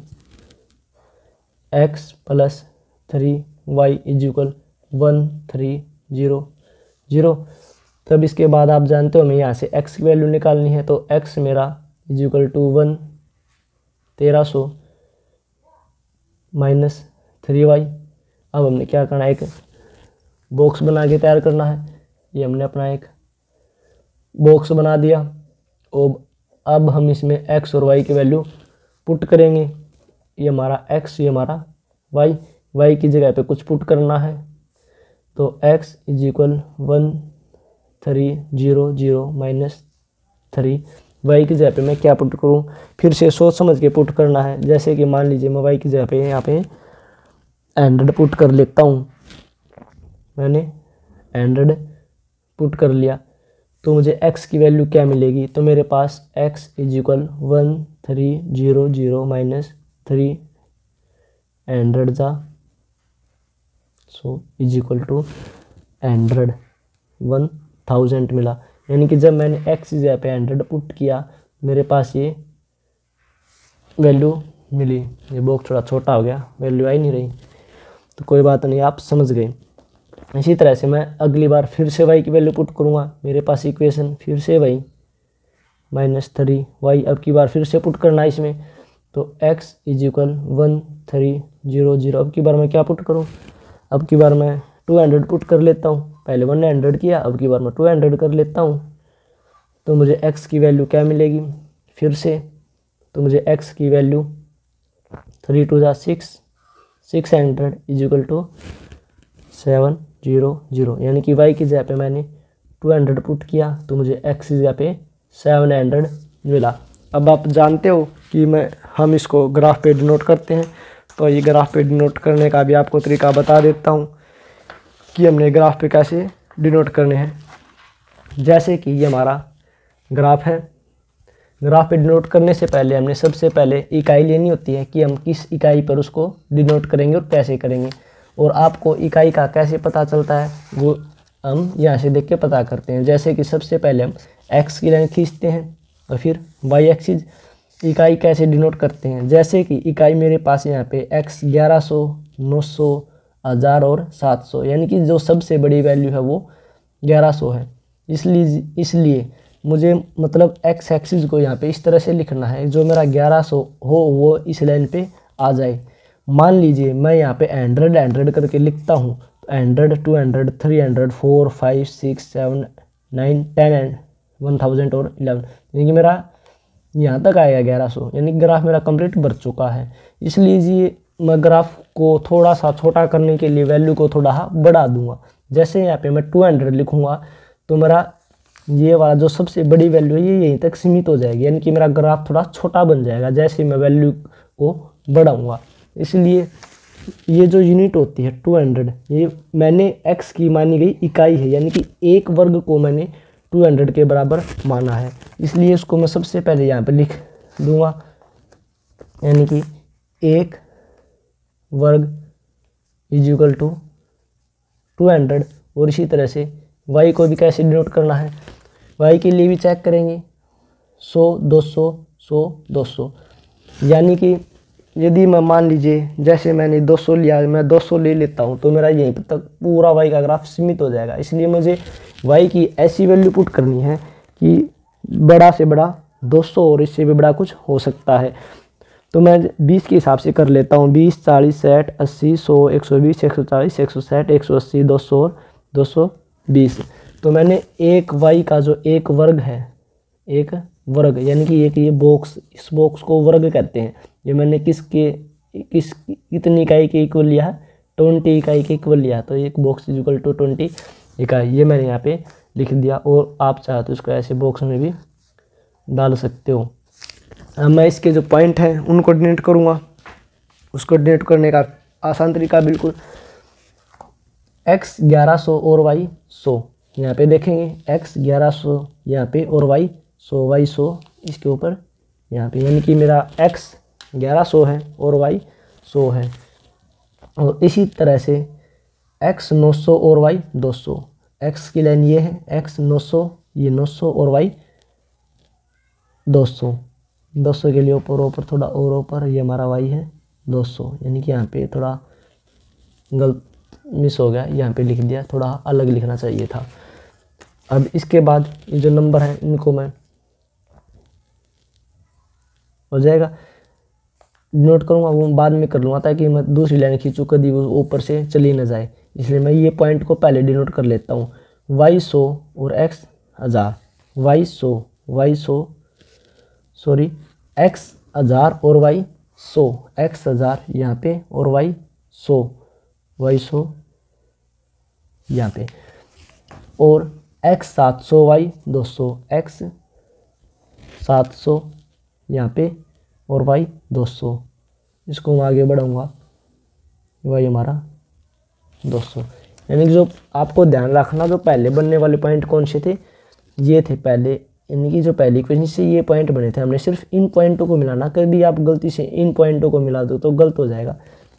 x + 3y इज इक्वल 1300। तब इसके बाद आप जानते हो हमें यहाँ से x की वैल्यू निकालनी है, तो x मेरा is equal to 1300 minus 3y। अब हमने क्या करना है, एक बॉक्स बना के तैयार करना है। ये हमने अपना एक बॉक्स बना दिया। और अब हम इसमें x और y की वैल्यू पुट करेंगे। ये हमारा x, ये हमारा y। y की जगह पे कुछ पुट करना है, तो x is equal 1300 minus 3। y की जगह पे मैं क्या पुट करूँ, फिर से सोच समझ के पुट करना है। जैसे कि मान लीजिए मैं y की जगह पे यहाँ पे 100 पुट कर लेता हूँ। मैंने 100 पुट कर लिया तो मुझे x की वैल्यू क्या मिलेगी, तो मेरे पास x इज इक्वल 1300 माइनस 300 जा सो इज इक्वल टू 1000 मिला। यानी कि जब मैंने x की जगह पे 100 पुट किया मेरे पास ये वैल्यू मिली। ये बॉक्स थोड़ा छोटा हो गया, वैल्यू आई नहीं रही, तो कोई बात नहीं, आप समझ गए। इसी तरह से मैं अगली बार फिर से y की वैल्यू पुट करूँगा। मेरे पास इक्वेशन फिर से y माइनस 3y अब की बार फिर से पुट करना है इसमें, तो x इज इक्वल 1300। अब की बार मैं क्या पुट करूँ, अब की बार मैं 200 पुट कर लेता हूँ। पहले 100 किया, अब की बार मैं 200 कर लेता हूँ। तो मुझे x की वैल्यू क्या मिलेगी फिर से, तो मुझे x की वैल्यू 3 2 जा 600 इज इक्वल टू 700। यानी कि y की जगह पे मैंने 200 पुट किया तो मुझे x की जगह पे 700 मिला। अब आप जानते हो कि हम इसको ग्राफ पे डिनोट करते हैं, तो ये ग्राफ पे डिनोट करने का भी आपको तरीका बता देता हूँ कि हमने ग्राफ पे कैसे डिनोट करने हैं। जैसे कि ये हमारा ग्राफ है। ग्राफ पे डिनोट करने से पहले हमने सबसे पहले इकाई लेनी होती है कि हम किस इकाई पर उसको डिनोट करेंगे और कैसे करेंगे। और आपको इकाई का कैसे पता चलता है वो हम यहाँ से देख के पता करते हैं। जैसे कि सबसे पहले हम x की लाइन खींचते हैं और फिर y एक्सिस। इकाई कैसे डिनोट करते हैं, जैसे कि इकाई मेरे पास यहाँ पे x 1100 900 1000 और 700, यानी कि जो सबसे बड़ी वैल्यू है वो 1100 है। इसलिए मुझे मतलब x एक्सिस को यहाँ पे इस तरह से लिखना है, जो मेरा 1100 हो वो इस लाइन पे आ जाए। मान लीजिए मैं यहाँ पे 100 करके लिखता हूँ, तो 100 200 300 4 5 6 7 9 10 एंड 1000 और 11, यानी कि मेरा यहाँ तक आएगा 1100। यानी ग्राफ मेरा कंप्लीट भर चुका है। इसलिए मैं ग्राफ को थोड़ा सा छोटा करने के लिए वैल्यू को थोड़ा बढ़ा दूंगा। जैसे यहाँ पे मैं 200 लिखूँगा तो मेरा ये वाला जो सबसे बड़ी वैल्यू है ये यहीं तक सीमित हो जाएगी, यानी कि मेरा ग्राफ थोड़ा छोटा बन जाएगा जैसे मैं वैल्यू को बढ़ाऊंगा। इसलिए ये जो यूनिट होती है 200, ये मैंने x की मानी गई इकाई है, यानी कि एक वर्ग को मैंने 200 के बराबर माना है। इसलिए इसको मैं सबसे पहले यहाँ पे लिख दूंगा, यानी कि एक वर्ग इज इक्वल टू 200। और इसी तरह से y को भी कैसे डिनोट करना है, y के लिए भी चेक करेंगे 100 200 100 200, यानी कि यदि मैं मान लीजिए जैसे मैंने 200 लिया, मैं 200 ले लेता हूँ तो मेरा यहीं तक पूरा y का ग्राफ सीमित हो जाएगा। इसलिए मुझे y की ऐसी वैल्यू पुट करनी है कि बड़ा से बड़ा 200 और इससे भी बड़ा कुछ हो सकता है। तो मैं 20 के हिसाब से कर लेता हूँ, 20 40 60 80 100 120 140 160 180 200 और 220। तो मैंने एक y का जो एक वर्ग है, एक वर्ग यानी कि एक ये बॉक्स, इस बॉक्स को वर्ग कहते हैं। ये मैंने कितनी इकाई के इक्वल लिया है, 20 इकाई के इक्वल लिया, तो एक बॉक्स इज इक्वल टू 20 इकाई, ये मैंने यहाँ पे लिख दिया। और आप चाहे तो इसको ऐसे बॉक्स में भी डाल सकते हो। अब मैं इसके जो पॉइंट हैं उनको डिनोट करूँगा। उसको डिनोट करने का आसान तरीका बिल्कुल x 1100 और y 100, यहाँ पे देखेंगे x 1100 यहाँ पे और y 100, y 100 इसके ऊपर यहाँ पे, यानी कि मेरा x 1100 है और y 100 है। और इसी तरह से x 900 और y 200, x की लाइन ये है, x 900 ये 900 और y 200, 200 के लिए ऊपर थोड़ा और ऊपर, ये हमारा y है 200, यानी कि यहाँ पे थोड़ा गलत मिस हो गया, यहाँ पे लिख दिया, थोड़ा अलग लिखना चाहिए था। अब इसके बाद ये जो नंबर है इनको मैं हो जाएगा नोट करूँगा, वो बाद में कर लूँगा ताकि मैं दूसरी लाइन खींचूँ कभी वो ऊपर से चली ना जाए। इसलिए मैं ये पॉइंट को पहले डिनोट कर लेता हूँ, y 100 और x 1000, y 100 सॉरी x 1000 और y 100, x 1000 यहाँ पे और y 100, y 100 यहाँ पे, और x 700 y 200, x 700 यहाँ पे और y 200। इसको मैं आगे बढ़ाऊँगा, y हमारा 200। यानी कि जो आपको ध्यान रखना, जो पहले बनने वाले पॉइंट कौन से थे, ये थे पहले, यानी कि जो पहली इक्वेशन से ये पॉइंट बने थे, हमने सिर्फ इन पॉइंटों को मिलाना। कभी आप गलती से इन पॉइंटों को मिला दो तो गलत हो जाएगा।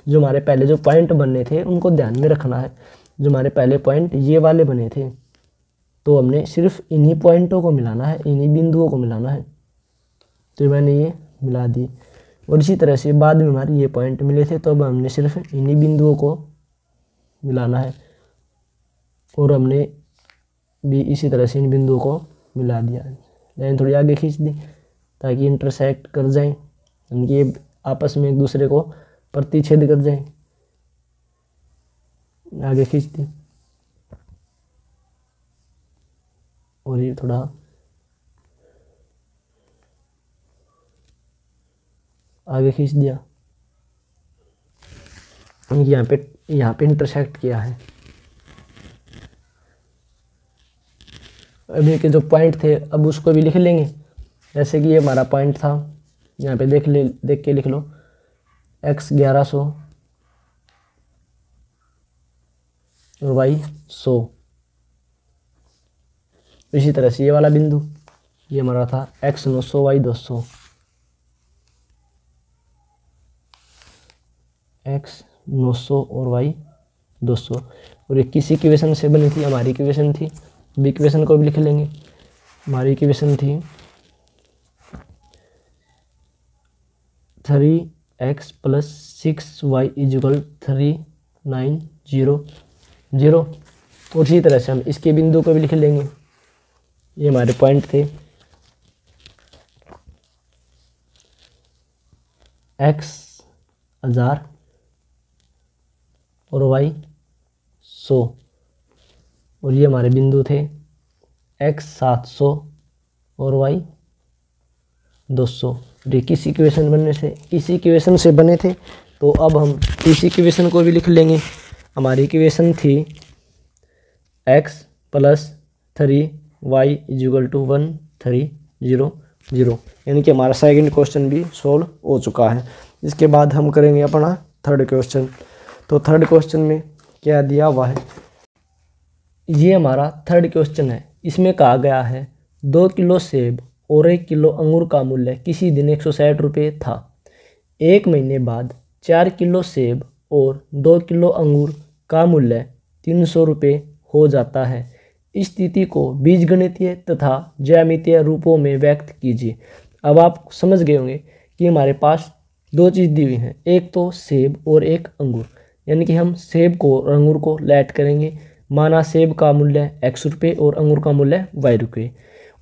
जो हमारे पहले जो पॉइंट बनने थे उनको ध्यान में रखना है। जो हमारे पहले पॉइंट ये वाले बने थे तो हमने सिर्फ इन्हीं पॉइंटों को मिलाना है, इन्हीं बिंदुओं को मिलाना है। तो मैंने ये मिला दी। और इसी तरह से बाद में हमारे ये पॉइंट मिले थे तो अब हमने सिर्फ इन्हीं बिंदुओं को मिलाना है, और हमने भी इसी तरह से इन बिंदुओं को मिला दिया। लाइन थोड़ी आगे खींच दी ताकि इंटरसेक्ट कर जाएं, ये आपस में एक दूसरे को प्रतिच्छेद कर जाएं। आगे खींच दी और ये थोड़ा आगे खींच दिया, यहाँ पे इंटरसेक्ट किया है। अभी के जो पॉइंट थे अब उसको भी लिख लेंगे, जैसे कि ये हमारा पॉइंट था, यहाँ पे देख के लिख लो x 1100 और y 100। इसी तरह से ये वाला बिंदु ये हमारा था x 900 y 200, x 900 और y 200। और ये किसी इक्वेशन से बनी थी, हमारी इक्वेशन थी। बी इक्वेशन को भी लिख लेंगे, हमारी इक्वेशन थी 3x + 6y = 3 9 0 0। और इसी तरह से हम इसके बिंदु को भी लिख लेंगे। ये हमारे पॉइंट थे x 1000 और y 100, और ये हमारे बिंदु थे x 700 और y 200। ये किसी इक्वेशन बनने से इसी इक्वेशन से बने थे, तो अब हम इसी इक्वेशन को भी लिख लेंगे। हमारी इक्वेशन थी x + 3 y is equal to 1300, यानी कि हमारा सेकंड क्वेश्चन भी सोल्व हो चुका है। इसके बाद हम करेंगे अपना थर्ड क्वेश्चन। तो थर्ड क्वेश्चन में क्या दिया हुआ है, ये हमारा थर्ड क्वेश्चन है। इसमें कहा गया है 2 किलो सेब और 1 किलो अंगूर का मूल्य किसी दिन 160 रुपये था। 1 महीने बाद 4 किलो सेब और 2 किलो अंगूर का मूल्य 300 रुपये हो जाता है। इस स्थिति को बीजगणितीय तथा ज्यामितीय रूपों में व्यक्त कीजिए। अब आप समझ गए होंगे कि हमारे पास दो चीज़ दी हुई हैं, एक तो सेब और एक अंगूर, यानी कि हम सेब को और अंगूर को लेट करेंगे। माना सेब का मूल्य x रुपये और अंगूर का मूल्य y रुपये।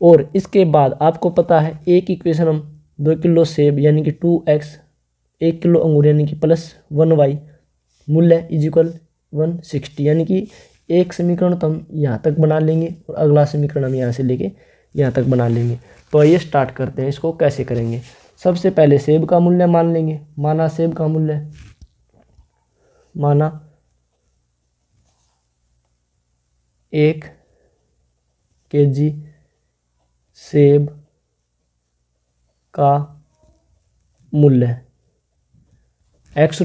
और इसके बाद आपको पता है एक इक्वेशन हम 2 किलो सेब यानी कि 2x, 1 किलो अंगूर यानी कि प्लस 1y मूल्य इज इक्वल 160, यानी कि एक समीकरण तो हम यहाँ तक बना लेंगे और अगला समीकरण हम यहाँ से लेके यहाँ तक बना लेंगे। तो आइए स्टार्ट करते हैं, इसको कैसे करेंगे। सबसे पहले सेब का मूल्य मान लेंगे। माना सेब का मूल्य, माना 1 kg सेब का मूल्य x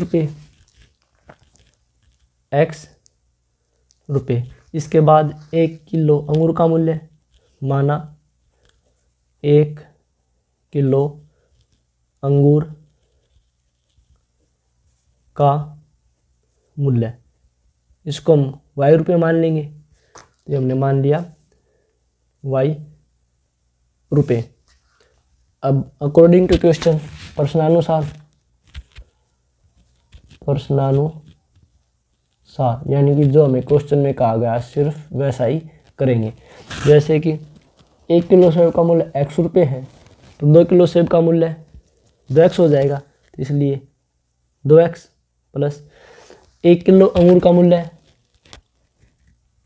रुपये, इसके बाद 1 किलो अंगूर का मूल्य, माना 1 किलो अंगूर का मूल्य, इसको हम y रुपये मान लेंगे। तो हमने मान लिया y रुपये। अब अकॉर्डिंग टू क्वेश्चन, प्रश्नानुसार, यानी कि जो हमें क्वेश्चन में कहा गया सिर्फ वैसा ही करेंगे। जैसे कि 1 किलो सेब का मूल्य x रुपये है, तो 2 किलो सेब का मूल्य 2x हो जाएगा, तो इसलिए 2x प्लस 1 किलो अंगूर का मूल्य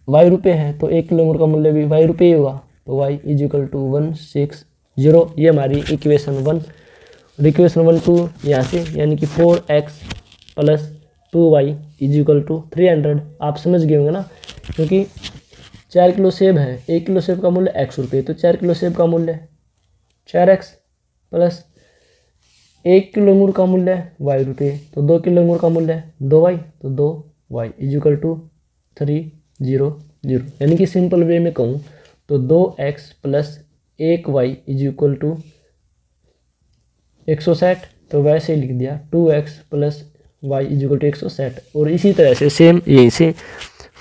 y रुपये है, तो 1 किलो अंगूर का मूल्य भी y रुपये ही होगा, तो y इज इक्वल टू 160। ये हमारी इक्वेशन 1। और इक्वेशन 1 2 यहाँ से, यानी कि 4x plus 2y is equal to 300। आप समझ गए होंगे ना, क्योंकि 4 किलो सेब है, 1 किलो सेब का मूल्य x रुपये, तो 4 किलो सेब का मूल्य 4x प्लस 1 किलो अंगूर का मूल्य y रुपये, तो 2 किलो अंगूर का मूल्य 2y, तो 2y इज इक्वल टू 300। यानी कि सिंपल वे में कहूँ तो 2x plus 1y is equal to 160। तो वैसे ही लिख दिया 2x plus y is equal to 160। और इसी तरह से सेम यहीं से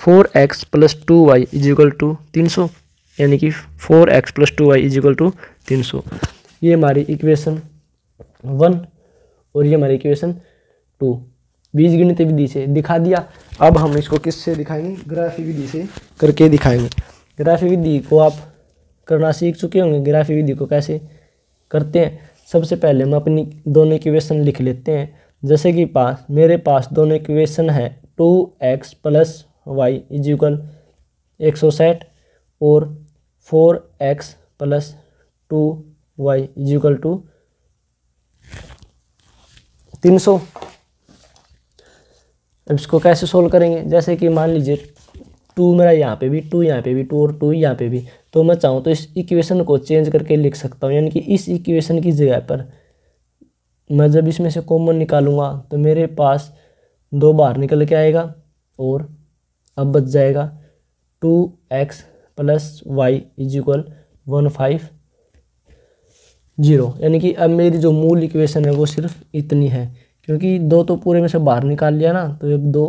4x plus 2y is equal to 300, यानी कि 4x plus 2y is equal to 300। ये हमारी इक्वेशन 1 और ये हमारी इक्वेशन 2 बीजगणितीय विधि से दिखा दिया। अब हम इसको किससे दिखाएंगे, ग्राफी विधि से करके दिखाएंगे। ग्राफी विधि को आप करना सीख चुके होंगे। ग्राफी विधि को कैसे करते हैं, सबसे पहले हम अपनी दोनों इक्वेशन लिख लेते हैं। जैसे कि मेरे पास दोनों इक्वेशन है 2x plus y is equal 160 और 4x plus 2y is equal to 300। अब इसको कैसे सोल्व करेंगे, जैसे कि मान लीजिए 2 मेरा यहाँ पे भी, 2 यहाँ पे भी, 2 और 2 यहाँ पे भी, तो मैं चाहूँ तो इस इक्वेशन को चेंज करके लिख सकता हूँ। यानी कि इस इक्वेशन की जगह पर मैं जब इसमें से कॉमन निकालूंगा तो मेरे पास 2 बाहर निकल के आएगा और अब बच जाएगा 2x plus y is equal 150। यानी कि अब मेरी जो मूल इक्वेशन है वो सिर्फ इतनी है, क्योंकि 2 तो पूरे में से बाहर निकाल लिया ना, तो अब 2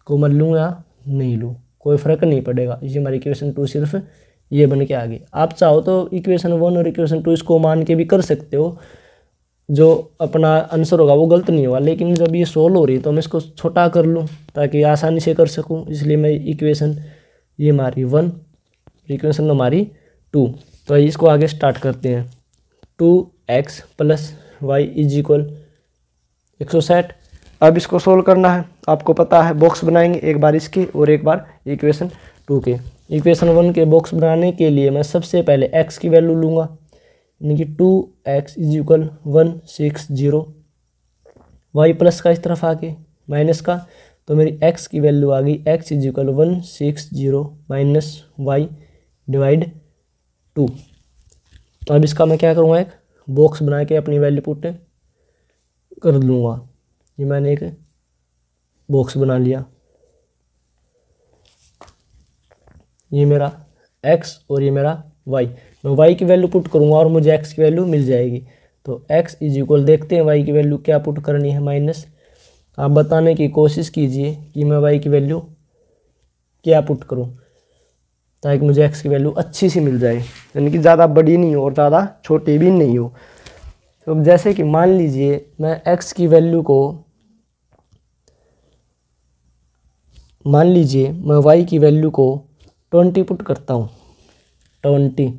कॉमन लूँ या नहीं लूँ कोई फ़र्क नहीं पड़ेगा। इसी हमारी इक्वेशन 2 सिर्फ ये बन के आ गई। आप चाहो तो इक्वेशन 1 और इक्वेशन 2 इसको मान के भी कर सकते हो, जो अपना आंसर होगा वो गलत नहीं होगा। लेकिन जब ये सोल्व हो रही है तो मैं इसको छोटा कर लूँ ताकि आसानी से कर सकूँ, इसलिए मैं इक्वेशन ये हमारी 1, इक्वेशन हमारी 2। तो इसको आगे स्टार्ट करते हैं। 2x plus y is equal 160। अब इसको सोल्व करना है, आपको पता है बॉक्स बनाएंगे, एक बार इसके और एक बार इक्वेशन 2 के। इक्वेशन 1 के बॉक्स बनाने के लिए मैं सबसे पहले x की वैल्यू लूँगा, यानी कि 2x is equal 160। Y plus का इस तरफ आके माइनस का, तो मेरी x की वैल्यू आ गई x is equal 160 minus y divide 2। तो अब इसका मैं क्या करूँगा, एक बॉक्स बना के अपनी वैल्यू पुट कर लूँगा। ये मैंने एक बॉक्स बना लिया, ये मेरा x और ये मेरा y। मैं y की वैल्यू पुट करूँगा और मुझे x की वैल्यू मिल जाएगी। तो x इज इक्वल, देखते हैं y की वैल्यू क्या पुट करनी है, माइनस। आप बताने की कोशिश कीजिए कि मैं y की वैल्यू क्या पुट करूँ ताकि मुझे x की वैल्यू अच्छी सी मिल जाए, यानी कि ज़्यादा बड़ी नहीं हो और ज़्यादा छोटी भी नहीं हो। तो जैसे कि मान लीजिए मैं x की वैल्यू को, मान लीजिए मैं y की वैल्यू को 20 पुट करता हूँ, 20।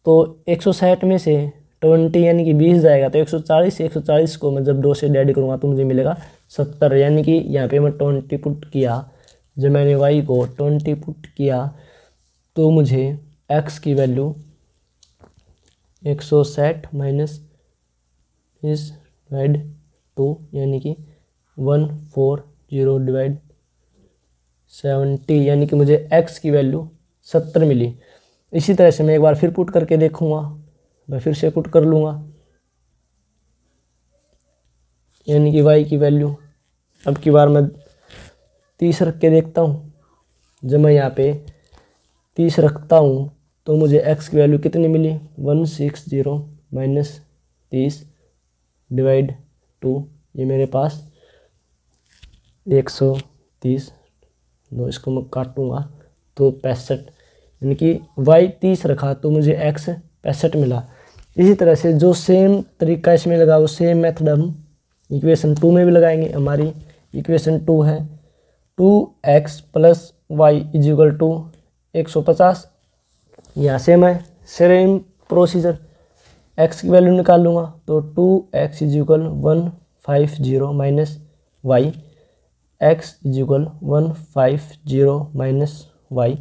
तो 160 में से 20 यानी कि 20 जाएगा, तो 140 140 को मैं जब 2 से डिवाइड करूँगा तो मुझे मिलेगा 70। यानी कि यहाँ पे मैं 20 पुट किया, जब मैंने y को 20 पुट किया तो मुझे x की वैल्यू 160 माइनस इस डिवाइड 2 यानी कि 140 डिवाइड 70, यानी कि मुझे x की वैल्यू 70 मिली। इसी तरह से मैं एक बार फिर पुट करके देखूँगा, मैं फिर से पुट कर लूँगा, यानी कि y की वैल्यू अब की बार मैं 30 रख के देखता हूँ। जब मैं यहाँ पे 30 रखता हूँ तो मुझे x की वैल्यू कितनी मिली, 160 माइनस 30 डिवाइड 2, ये मेरे पास 130, नो इसको मैं काटूँगा तो 65, यानी कि y 30 रखा तो मुझे x 65 मिला। इसी तरह से जो सेम तरीका इसमें लगा वो सेम मेथड हम इक्वेशन 2 में भी लगाएंगे। हमारी इक्वेशन 2 है 2x plus y is equal to 150। यहाँ से मैं सेम प्रोसीजर x की वैल्यू निकाल लूँगा, तो 2x is equal 150 minus y, x is equal 150 minus y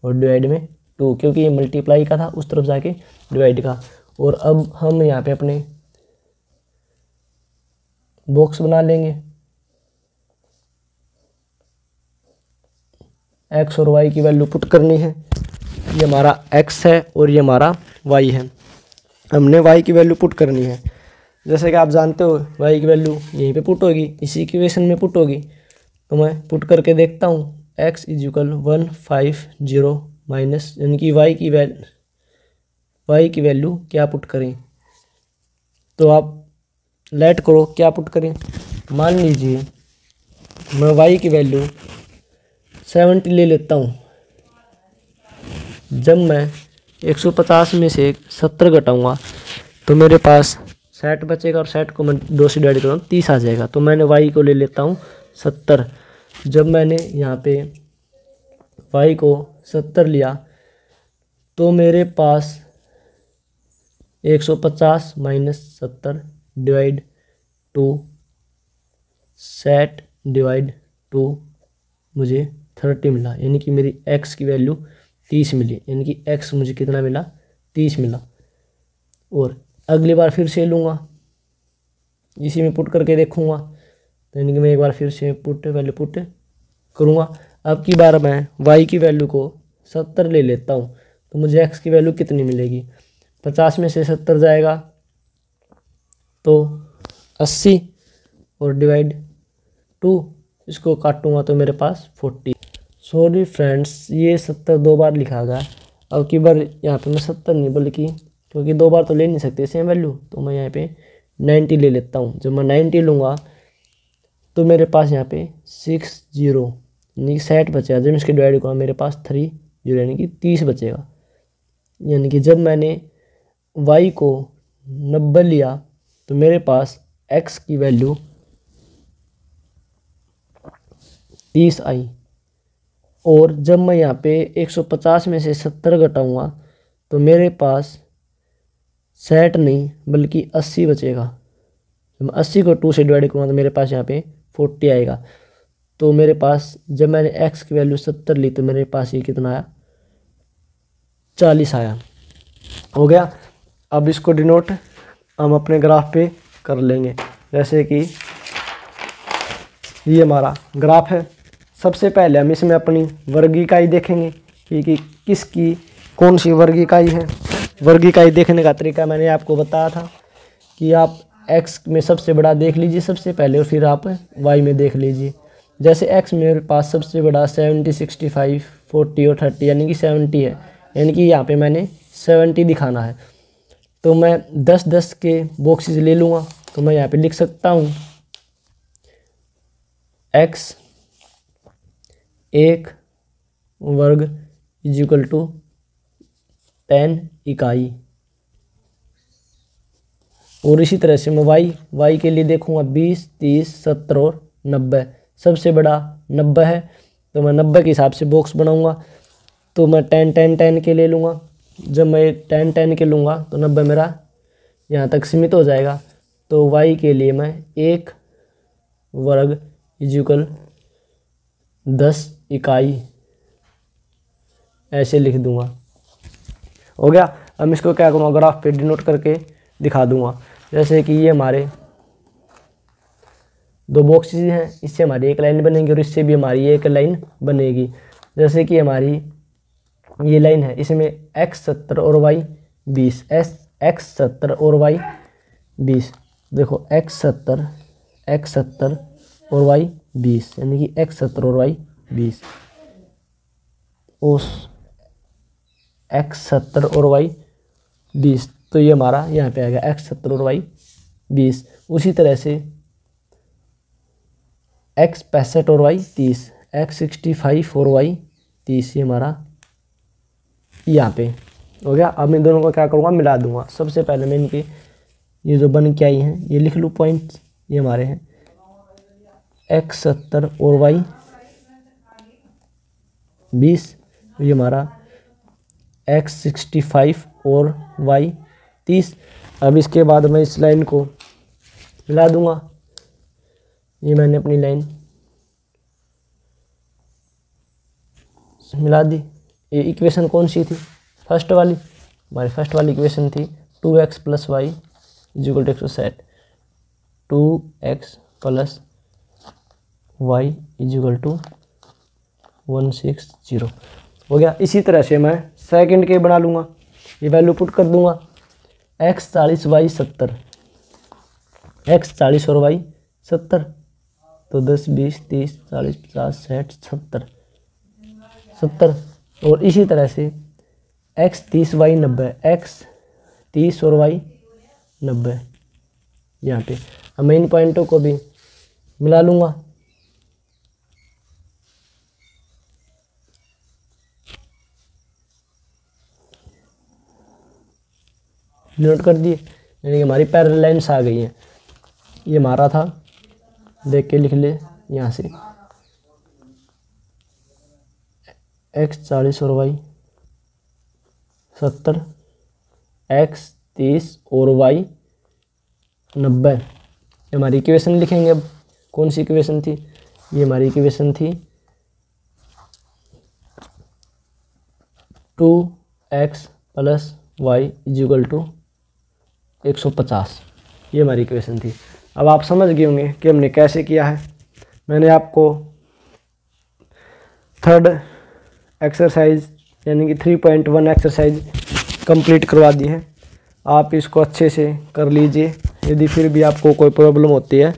और डिवाइड में 2, क्योंकि ये मल्टीप्लाई का था उस तरफ जाके डिवाइड का। और अब हम यहाँ पे अपने बॉक्स बना लेंगे, x और y की वैल्यू पुट करनी है। ये हमारा x है और ये हमारा y है, हमने y की वैल्यू पुट करनी है। जैसे कि आप जानते हो y की वैल्यू यहीं पे पुट होगी, इसी इक्वेशन में पुट होगी। तो मैं पुट करके देखता हूँ, x इज इक्वल 150 माइनस, यानी कि y की वैल्यू क्या पुट करें, तो आप लेट करो क्या पुट करें। मान लीजिए मैं y की वैल्यू 70 ले लेता हूँ। जब मैं 150 में से 70 घटाऊँगा तो मेरे पास 60 बचेगा और 60 को मैं 2 से डिवाइड करूँगा 30 आ जाएगा। तो मैंने y को ले लेता हूँ 70। जब मैंने यहाँ पे y को 70 लिया तो मेरे पास 150 माइनस 70 डिवाइड 2 60 डिवाइड 2 मुझे 30 मिला, यानी कि मेरी x की वैल्यू 30 मिली, यानी कि x मुझे कितना मिला, 30 मिला। और अगली बार फिर से लूँगा, इसी में पुट करके देखूँगा, तो यानी कि मैं एक बार फिर से वैल्यू पुट करूँगा। अब की बार मैं y की वैल्यू को 70 ले लेता हूँ तो मुझे x की वैल्यू कितनी मिलेगी, 50 में से 70 जाएगा तो 80 और डिवाइड 2, इसको काटूँगा तो मेरे पास 40। सॉरी फ्रेंड्स, ये 70 2 बार लिखा गया। अब की बार यहाँ पे मैं 70 नहीं बल्कि, क्योंकि 2 बार तो ले नहीं सकते सेम वैल्यू, तो मैं यहाँ पे 90 ले लेता हूँ। जब मैं 90 लूँगा तो मेरे पास यहाँ पे 60 यानी कि 60 बचेगा। जब इसके डिवाइड करूँगा मेरे पास 30 यानी कि 30 बचेगा। यानी कि जब मैंने y को 90 लिया तो मेरे पास x की वैल्यू 30 आई। और जब मैं यहाँ पे 150 में से 70 घटाऊँगा तो मेरे पास 60 नहीं बल्कि 80 बचेगा। जब मैं 80 को 2 से डिवाइड करूँगा तो मेरे पास यहाँ पे 40 आएगा। तो मेरे पास जब मैंने x की वैल्यू 70 ली तो मेरे पास ये कितना आया, 40 आया। हो गया। अब इसको डिनोट हम अपने ग्राफ पे कर लेंगे। जैसे कि ये हमारा ग्राफ है। सबसे पहले हम इसमें अपनी वर्ग इकाई देखेंगे कि किसकी कौन सी वर्ग इकाई है। वर्ग इकाई देखने का तरीका मैंने आपको बताया था कि आप x में सबसे बड़ा देख लीजिए सबसे पहले और फिर आप y में देख लीजिए। जैसे x मेरे पास सबसे बड़ा 70, 65, 40 और 30 यानी कि 70 है, यानी कि यहाँ पे मैंने 70 दिखाना है। तो मैं 10-10 के बॉक्सेस ले लूँगा। तो मैं यहाँ पे लिख सकता हूँ x 1 वर्ग = 10 इकाई। और इसी तरह से मैं y के लिए देखूँगा 20, 30, 70 और 90। सबसे बड़ा 90 है तो मैं 90 के हिसाब से बॉक्स बनाऊँगा। तो मैं 10, 10, 10 के ले लूँगा। जब मैं 10, 10 के लूँगा तो 90 मेरा यहाँ तक सीमित हो जाएगा। तो y के लिए मैं 1 वर्ग = 10 इकाई ऐसे लिख दूँगा। हो गया। अब इसको क्या करूँगा, ग्राफ पे डिनोट करके दिखा दूँगा। जैसे कि ये हमारे 2 बॉक्सेस हैं, इससे हमारी एक लाइन बनेगी और इससे भी हमारी एक लाइन बनेगी। जैसे कि हमारी ये लाइन है, इसमें x 70 और y 20, x 70 और y 20। देखो x 70 और y 20 यानी कि x 70 और y 20। उस x 70 और y 20 तो ये हमारा यहाँ पे आ गया x 70 और y 20। उसी तरह से x 65 और y 30, x 65 और y 30 ये हमारा यहाँ पे हो गया। अब मैं दोनों को क्या करूँगा, मिला दूंगा। सबसे पहले मैं इनके ये जो बन के आई हैं ये लिख लूँ पॉइंट्स, ये हमारे हैं x 70 और y 20, ये हमारा x 65 और y 30। अब इसके बाद मैं इस लाइन को मिला दूंगा। ये मैंने अपनी लाइन मिला दी। ये इक्वेशन कौन सी थी, फर्स्ट वाली। हमारी फर्स्ट वाली इक्वेशन थी 2x + y = 160, 2x + y = 160 हो गया। इसी तरह से मैं सेकंड के बना लूँगा। ये वैल्यू पुट कर दूँगा x 40 y 70, x 40 और y 70 तो 10, 20, 30, 40, 50, 60, 70। और इसी तरह से x 30 y 90, x 30 और y 90 यहाँ पे। अब मैं इन पॉइंटों को भी मिला लूँगा। नोट कर दिए, यानी कि हमारी पैरेलल लाइन्स आ गई हैं। ये हमारा था, देख के लिख ले यहाँ से x 40 और y 70, x 30 और y 90। ये हमारी इक्वेशन लिखेंगे। अब कौन सी इक्वेशन थी, ये हमारी इक्वेशन थी 2x + y = 150। ये हमारी इक्वेशन थी। अब आप समझ गए होंगे कि हमने कैसे किया है। मैंने आपको थर्ड एक्सरसाइज यानी कि 3.1 एक्सरसाइज कंप्लीट करवा दी है। आप इसको अच्छे से कर लीजिए। यदि फिर भी आपको कोई प्रॉब्लम होती है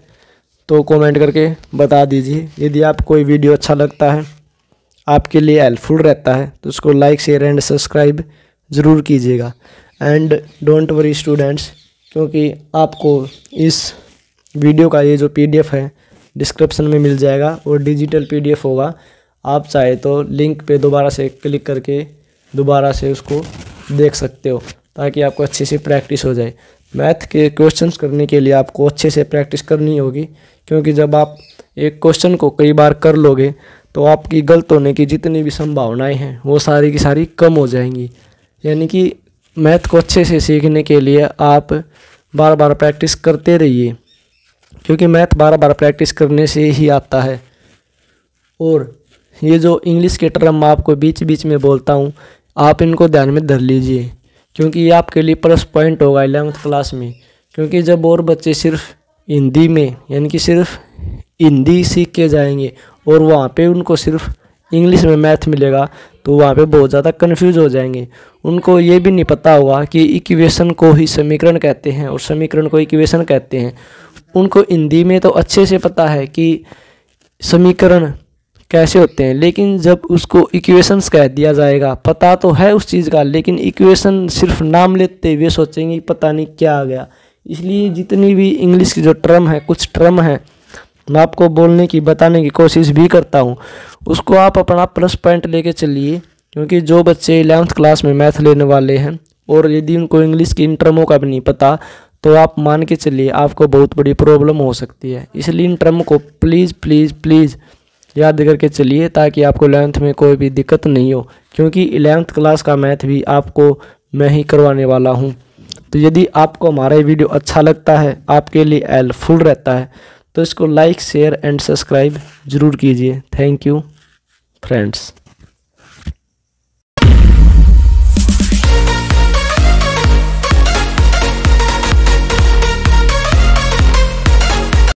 तो कमेंट करके बता दीजिए। यदि आपको कोई वीडियो अच्छा लगता है, आपके लिए हेल्पफुल रहता है, तो उसको लाइक, शेयर एंड सब्सक्राइब ज़रूर कीजिएगा। एंड डोंट वरी स्टूडेंट्स, क्योंकि आपको इस वीडियो का ये जो PDF है डिस्क्रिप्शन में मिल जाएगा और डिजिटल PDF होगा। आप चाहे तो लिंक पे दोबारा से क्लिक करके दोबारा से उसको देख सकते हो, ताकि आपको अच्छे से प्रैक्टिस हो जाए। मैथ के क्वेश्चंस करने के लिए आपको अच्छे से प्रैक्टिस करनी होगी, क्योंकि जब आप एक क्वेश्चन को कई बार कर लोगे तो आपकी गलत होने की जितनी भी संभावनाएं हैं वो सारी की सारी कम हो जाएंगी। यानी कि मैथ को अच्छे से सीखने के लिए आप बार बार प्रैक्टिस करते रहिए, क्योंकि मैथ बार बार प्रैक्टिस करने से ही आता है। और ये जो इंग्लिश के टर्म आपको बीच बीच में बोलता हूँ, आप इनको ध्यान में धर लीजिए, क्योंकि ये आपके लिए प्लस पॉइंट होगा 11th क्लास में। क्योंकि जब और बच्चे सिर्फ हिंदी में यानी कि सिर्फ हिंदी सीख के जाएंगे और वहाँ पे उनको सिर्फ इंग्लिश में मैथ मिलेगा, तो वहाँ पे बहुत ज़्यादा कन्फ्यूज हो जाएंगे। उनको ये भी नहीं पता होगा कि इक्वेशन को ही समीकरण कहते हैं और समीकरण को इक्वेशन कहते हैं। उनको हिंदी में तो अच्छे से पता है कि समीकरण कैसे होते हैं, लेकिन जब उसको इक्वेशंस कह दिया जाएगा, पता तो है उस चीज़ का, लेकिन इक्वेशन सिर्फ नाम लेते हुए सोचेंगे पता नहीं क्या आ गया। इसलिए जितनी भी इंग्लिश की जो टर्म है, कुछ टर्म है मैं आपको बोलने की बताने की कोशिश भी करता हूँ, उसको आप अपना प्लस पॉइंट लेके चलिए। क्योंकि जो बच्चे 11th क्लास में मैथ लेने वाले हैं और यदि उनको इंग्लिश की इन टर्मों का भी नहीं पता, तो आप मान के चलिए आपको बहुत बड़ी प्रॉब्लम हो सकती है। इसलिए इन टर्म को प्लीज़ प्लीज़ प्लीज़ याद करके चलिए, ताकि आपको 11th में कोई भी दिक्कत नहीं हो। क्योंकि 11th क्लास का मैथ भी आपको मैं ही करवाने वाला हूँ। तो यदि आपको हमारा ये वीडियो अच्छा लगता है, आपके लिए हेल्पफुल रहता है, तो इसको लाइक शेयर एंड सब्सक्राइब ज़रूर कीजिए। Thank you friends.